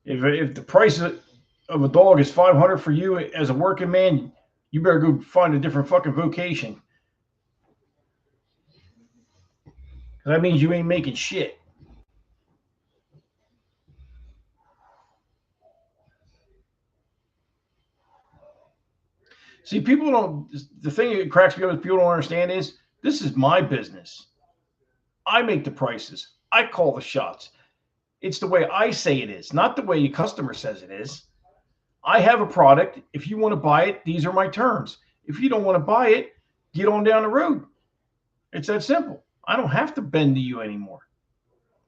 If the price of a dog is $500 for you as a working man, you better go find a different fucking vocation. That means you ain't making shit. See, people don't. The thing that cracks me up is people don't understand is this is my business. I make the prices. I call the shots. It's the way I say it is, not the way the customer says it is. I have a product. If you want to buy it, these are my terms. If you don't want to buy it, get on down the road. It's that simple. I don't have to bend to you anymore.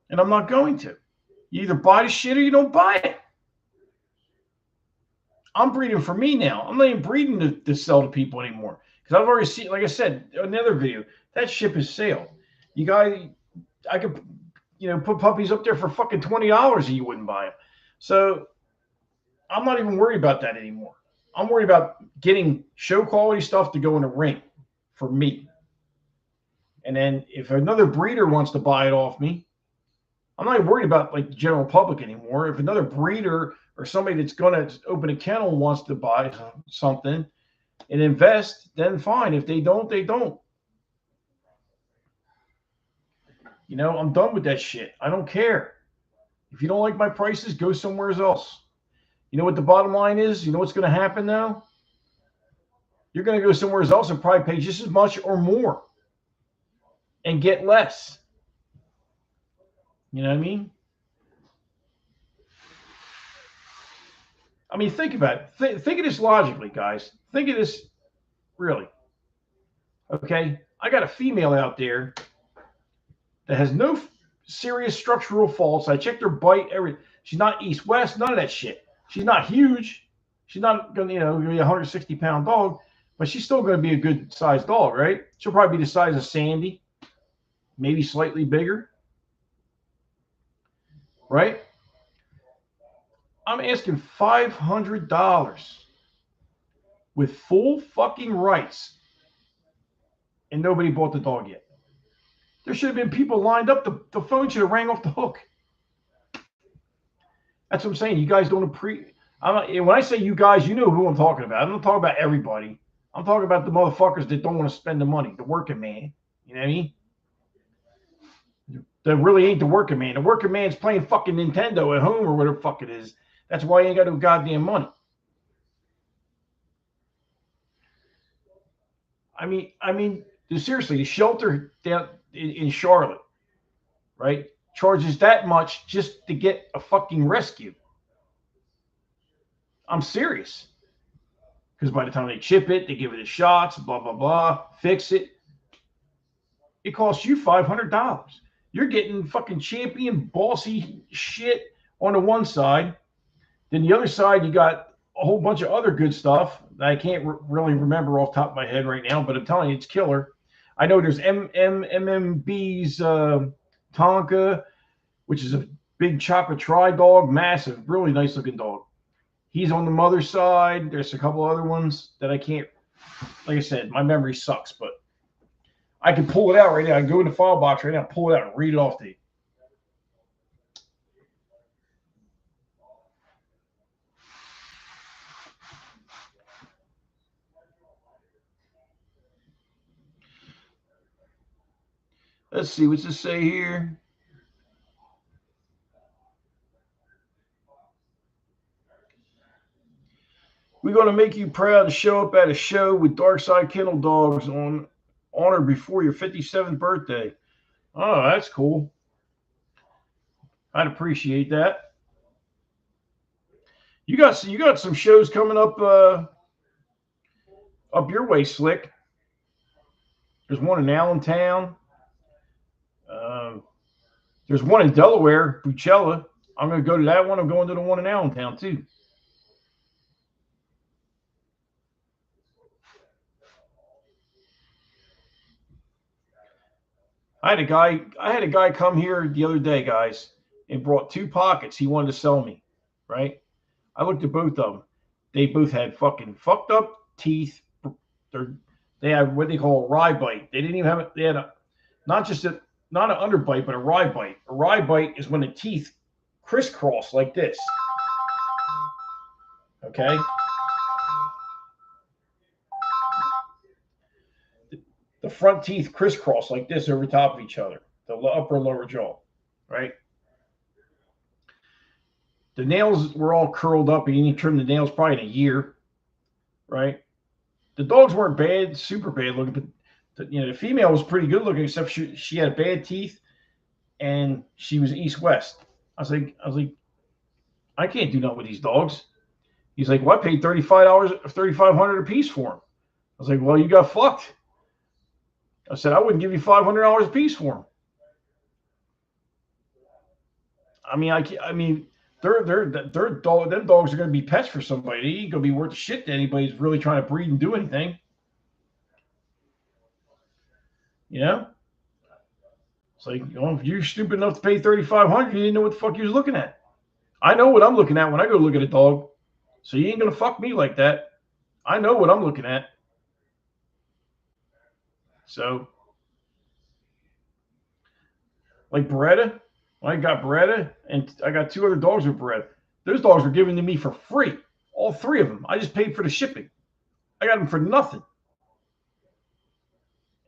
And I'm not going to. You either buy the shit or you don't buy it. I'm breeding for me now. I'm not even breeding to sell to people anymore. Because I've already seen, like I said, another video, that ship has sailed. You guys, I could, put puppies up there for fucking $20 and you wouldn't buy them. So I'm not even worried about that anymore. I'm worried about getting show quality stuff to go in a ring for me. And then if another breeder wants to buy it off me, I'm not even worried about like the general public anymore. If another breeder or somebody that's going to open a kennel wants to buy something and invest, then fine. If they don't, they don't. You know, I'm done with that shit. I don't care. If you don't like my prices, go somewhere else. You know what the bottom line is? You know what's going to happen now? You're going to go somewhere else and probably pay just as much or more and get less. You know what I mean? I mean, think about it. Think of this logically, guys. Think of this really. Okay, I got a female out there that has no serious structural faults. I checked her bite. She's not east west. None of that shit. She's not huge. She's not going to, be a 160-pound dog, but she's still going to be a good sized dog, right? She'll probably be the size of Sandy, maybe slightly bigger, right? I'm asking $500 with full fucking rights, and nobody bought the dog yet. There should have been people lined up. The phone should have rang off the hook. That's what I'm saying. You guys don't appreciate. When I say you guys, you know who I'm talking about. I'm not talking about everybody. I'm talking about the motherfuckers that don't want to spend the money, the working man. You know what I mean? That really ain't the working man. The working man's playing fucking Nintendo at home or whatever the fuck it is. That's why he ain't got no goddamn money. I mean, seriously, the shelter down in Charlotte, right, charges that much just to get a fucking rescue. I'm serious. Because by the time they chip it, they give it the shots, blah, blah, blah, fix it. It costs you $500. You're getting fucking champion bossy shit on the one side. Then the other side, you got a whole bunch of other good stuff that I can't really remember off the top of my head right now, but I'm telling you, it's killer. I know there's MMB's Tonka, which is a big Chopper Tri dog, massive, really nice looking dog. He's on the mother's side. There's a couple other ones that I can't, like I said, my memory sucks, but I can pull it out right now. I can go in the file box right now, pull it out, and read it off to you. Let's see, what's this say here? We're going to make you proud to show up at a show with Darkside Kennel Dogs on or before your 57th birthday. Oh, that's cool. I'd appreciate that. You got some shows coming up your way, Slick. There's one in Allentown. There's one in Delaware, Bucella. I'm going to go to that one. I'm going to the one in Allentown too. I had a guy come here the other day, guys, and brought 2 pockets he wanted to sell me, right? I looked at both of them. They both had fucking fucked up teeth. They had what they call a rye bite. They didn't even have it. They had not an underbite, but a rye bite. A rye bite is when the teeth crisscross like this. Okay. The front teeth crisscross like this over top of each other, the upper and lower jaw, right? The nails were all curled up, and you need to trim the nails probably in a year, right? The dogs weren't bad, super bad looking, but the female was pretty good looking, except she had bad teeth, and she was east-west. I was like, I can't do nothing with these dogs. He's like, well, I paid $3,500 a piece for them. I was like, well, you got fucked. I said, I wouldn't give you $500 a piece for them. I mean, them dogs are going to be pets for somebody. They ain't going to be worth shit to anybody who's really trying to breed and do anything. You know? It's like, if you're stupid enough to pay $3,500, you didn't know what the fuck you was looking at. I know what I'm looking at when I go look at a dog. So you ain't going to fuck me like that. I know what I'm looking at. So, like Beretta, I got Beretta, and I got 2 other dogs with Beretta. Those dogs were given to me for free. All 3 of them. I just paid for the shipping. I got them for nothing.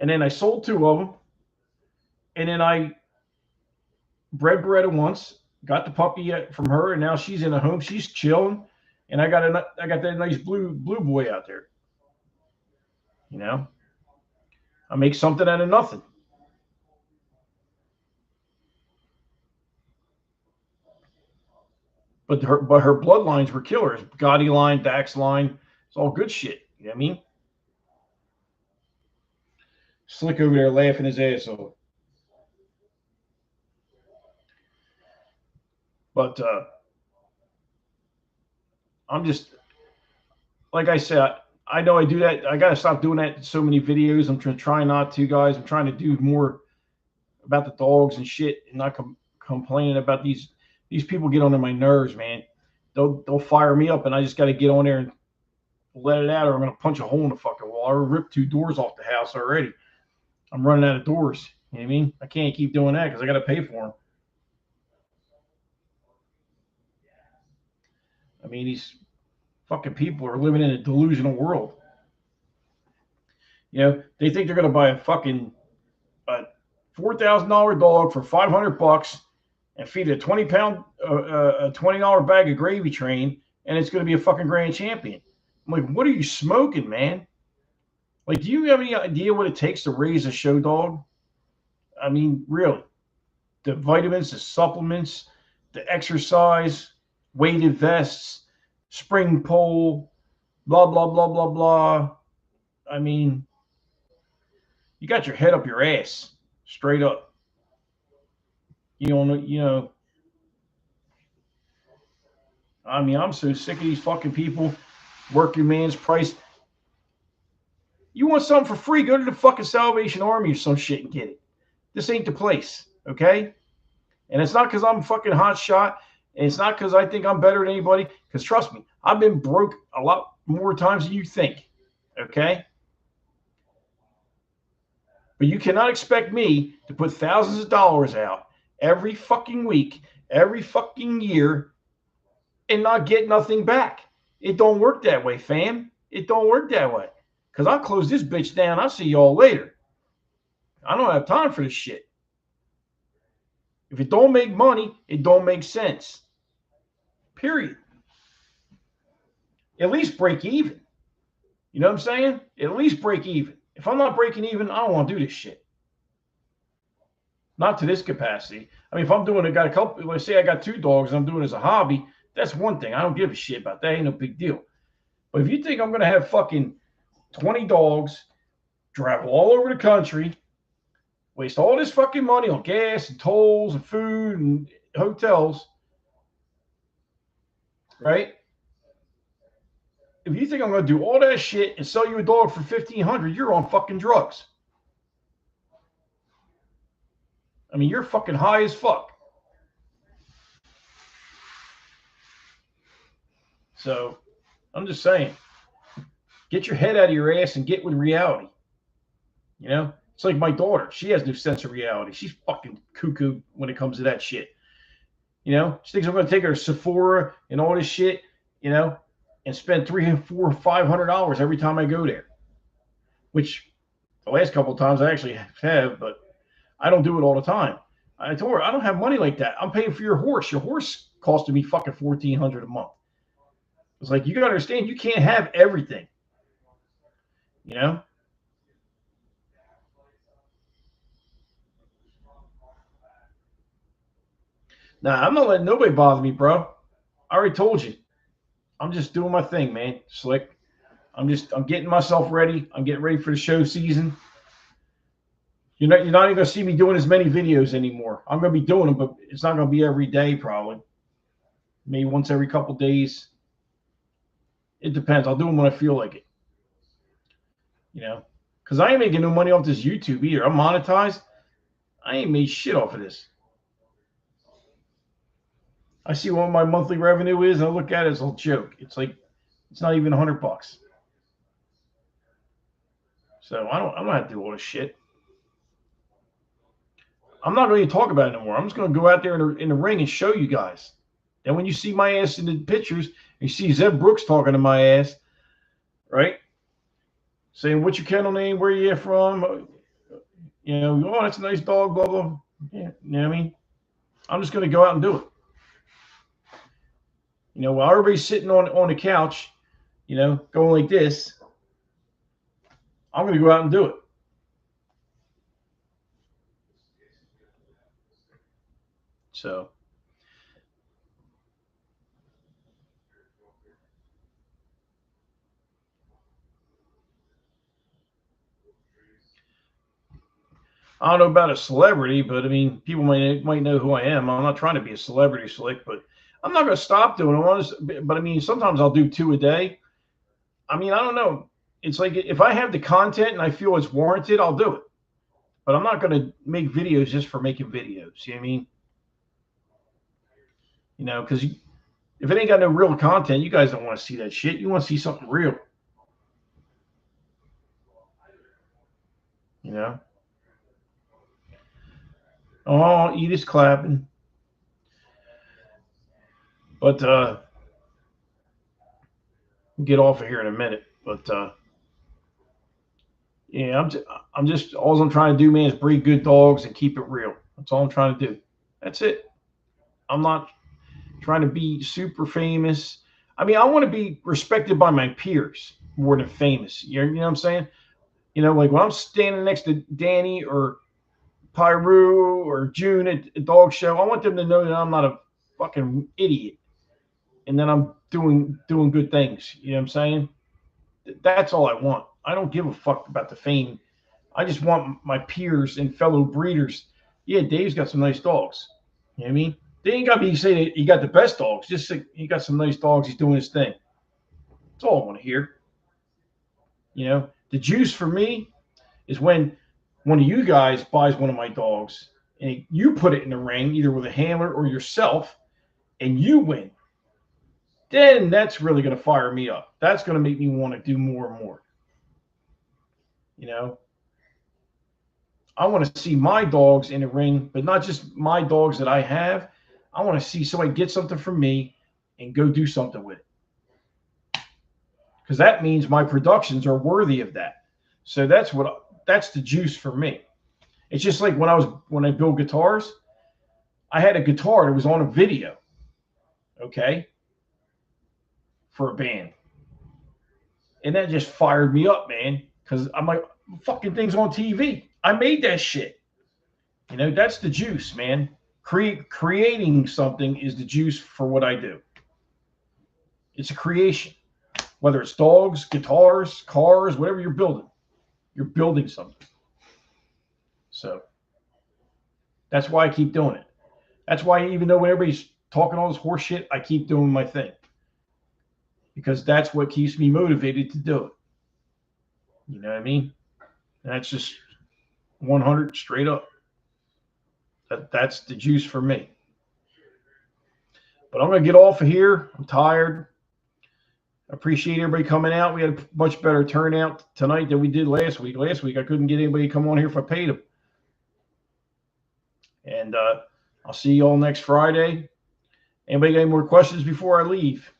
And then I sold 2 of them. And then I bred Beretta once, got the puppy from her, and now she's in a home. She's chilling. And I got that nice blue boy out there. You know, I make something out of nothing. But her bloodlines were killers. Gotti line, Dax line, it's all good shit. You know what I mean? Slick over there laughing his ass off. But I'm just, like I said, I know I do that. I got to stop doing that in so many videos. I'm trying not to, guys. I'm trying to do more about the dogs and shit, and not complaining about these people. Get on my nerves, man. They'll fire me up, and I just got to get on there and let it out, or I'm gonna punch a hole in the fucking wall. I ripped 2 doors off the house already. I'm running out of doors. You know what I mean? I can't keep doing that because I got to pay for them. I mean, these fucking people are living in a delusional world. You know, they think they're gonna buy a fucking $4,000 dog for $500 and feed a 20-pound, a $20 bag of gravy train, and it's gonna be a fucking grand champion. I'm like, what are you smoking, man? Like, do you have any idea what it takes to raise a show dog? I mean, really, the vitamins, the supplements, the exercise, weighted vests, spring pole, blah, blah, blah, blah, blah. I mean, you got your head up your ass, straight up. You know, I mean, I'm so sick of these fucking people. Working man's price. You want something for free, go to the fucking Salvation Army or some shit and get it. This ain't the place, okay? And it's not because I'm fucking hot shot. And it's not because I think I'm better than anybody. Because trust me, I've been broke a lot more times than you think, okay? But you cannot expect me to put thousands of dollars out every fucking week, every fucking year, and not get nothing back. It don't work that way, fam. It don't work that way. Because I'll close this bitch down. I'll see y'all later. I don't have time for this shit. If it don't make money, it don't make sense. Period. At least break even. You know what I'm saying? At least break even. If I'm not breaking even, I don't want to do this shit. Not to this capacity. I mean, if I'm doing it, got a couple, let's say I got 2 dogs and I'm doing it as a hobby, that's one thing. I don't give a shit about that. Ain't no big deal. But if you think I'm going to have fucking 20 dogs, travel all over the country, waste all this fucking money on gas and tolls and food and hotels, right? If you think I'm going to do all that shit and sell you a dog for $1,500, you're on fucking drugs. I mean, you're fucking high as fuck. So I'm just saying, get your head out of your ass and get with reality. You know, it's like my daughter. She has no sense of reality. She's fucking cuckoo when it comes to that shit. You know, she thinks I'm going to take her to Sephora and all this shit, you know, and spend $300, $400, $500 every time I go there. Which the last couple of times I actually have, but I don't do it all the time. I told her, I don't have money like that. I'm paying for your horse. Your horse costed me fucking $1,400 a month. It's like, you got to understand, you can't have everything. You know? Nah, I'm not letting nobody bother me, bro. I already told you. I'm just doing my thing, man. Slick. I'm getting myself ready. I'm getting ready for the show season. You're not even going to see me doing as many videos anymore. I'm going to be doing them, but it's not going to be every day, probably. Maybe once every couple days. It depends. I'll do them when I feel like it. You know, because I ain't making no money off this YouTube either. I'm monetized. I ain't made shit off of this. I see what my monthly revenue is, and I look at it as a joke. It's like, it's not even $100. So I don't have to do all this shit. I'm not going to talk about it anymore. I'm just going to go out there in the ring and show you guys. And when you see my ass in the pictures, you see Zeb Brooks talking to my ass, right? Saying, what's your kennel name? Where you from? You know, oh, that's a nice dog, blah, blah. Yeah, you know what I mean? I'm just going to go out and do it. You know, while everybody's sitting on the couch, you know, going like this, I'm going to go out and do it. So, I don't know about a celebrity, but I mean, people might know who I am. I'm not trying to be a celebrity slick, but I'm not going to stop doing it. But I mean, sometimes I'll do 2 a day. I mean, I don't know. It's like if I have the content and I feel it's warranted, I'll do it. But I'm not going to make videos just for making videos. You know what I mean? You know, because if it ain't got no real content, you guys don't want to see that shit. You want to see something real. You know? Oh, Edith's clapping. But we'll get off of here in a minute. But yeah, I'm just all I'm trying to do, man, is breed good dogs and keep it real. That's all I'm trying to do. That's it. I'm not trying to be super famous. I mean, I want to be respected by my peers more than famous. You know what I'm saying? You know, like when I'm standing next to Danny or Pyru or June at a dog show, I want them to know that I'm not a fucking idiot and that I'm doing good things. You know what I'm saying? That's all I want. I don't give a fuck about the fame. I just want my peers and fellow breeders. Yeah, Dave's got some nice dogs. You know what I mean? They ain't got to be saying he got the best dogs. Just say he got some nice dogs. He's doing his thing. That's all I want to hear. You know, the juice for me is when one of you guys buys one of my dogs and you put it in the ring, either with a handler or yourself, and you win. Then that's really going to fire me up. That's going to make me want to do more and more. You know, I want to see my dogs in the ring, but not just my dogs that I have. I want to see somebody get something from me and go do something with it. Because that means my productions are worthy of that. So that's the juice for me. It's just like when I build guitars, I had a guitar that was on a video, okay, for a band. And that just fired me up, man. Because I'm like, fucking thing's on TV. I made that shit. You know, that's the juice, man. Creating something is the juice for what I do. It's a creation. Whether it's dogs, guitars, cars, whatever you're building something. So that's why I keep doing it. That's why even though everybody's talking all this horse shit, I keep doing my thing. Because that's what keeps me motivated to do it. You know what I mean? That's just 100 straight up. That's the juice for me. But I'm going to get off of here. I'm tired. Appreciate everybody coming out. We had a much better turnout tonight than we did last week. Last week, I couldn't get anybody to come on here if I paid them. And I'll see you all next Friday. Anybody got any more questions before I leave?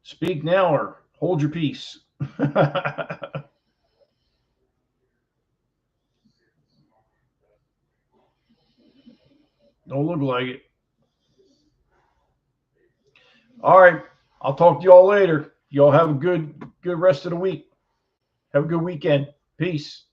Speak now or hold your peace. Don't look like it. All right. I'll talk to you all later. Y'all have a good rest of the week. Have a good weekend. Peace.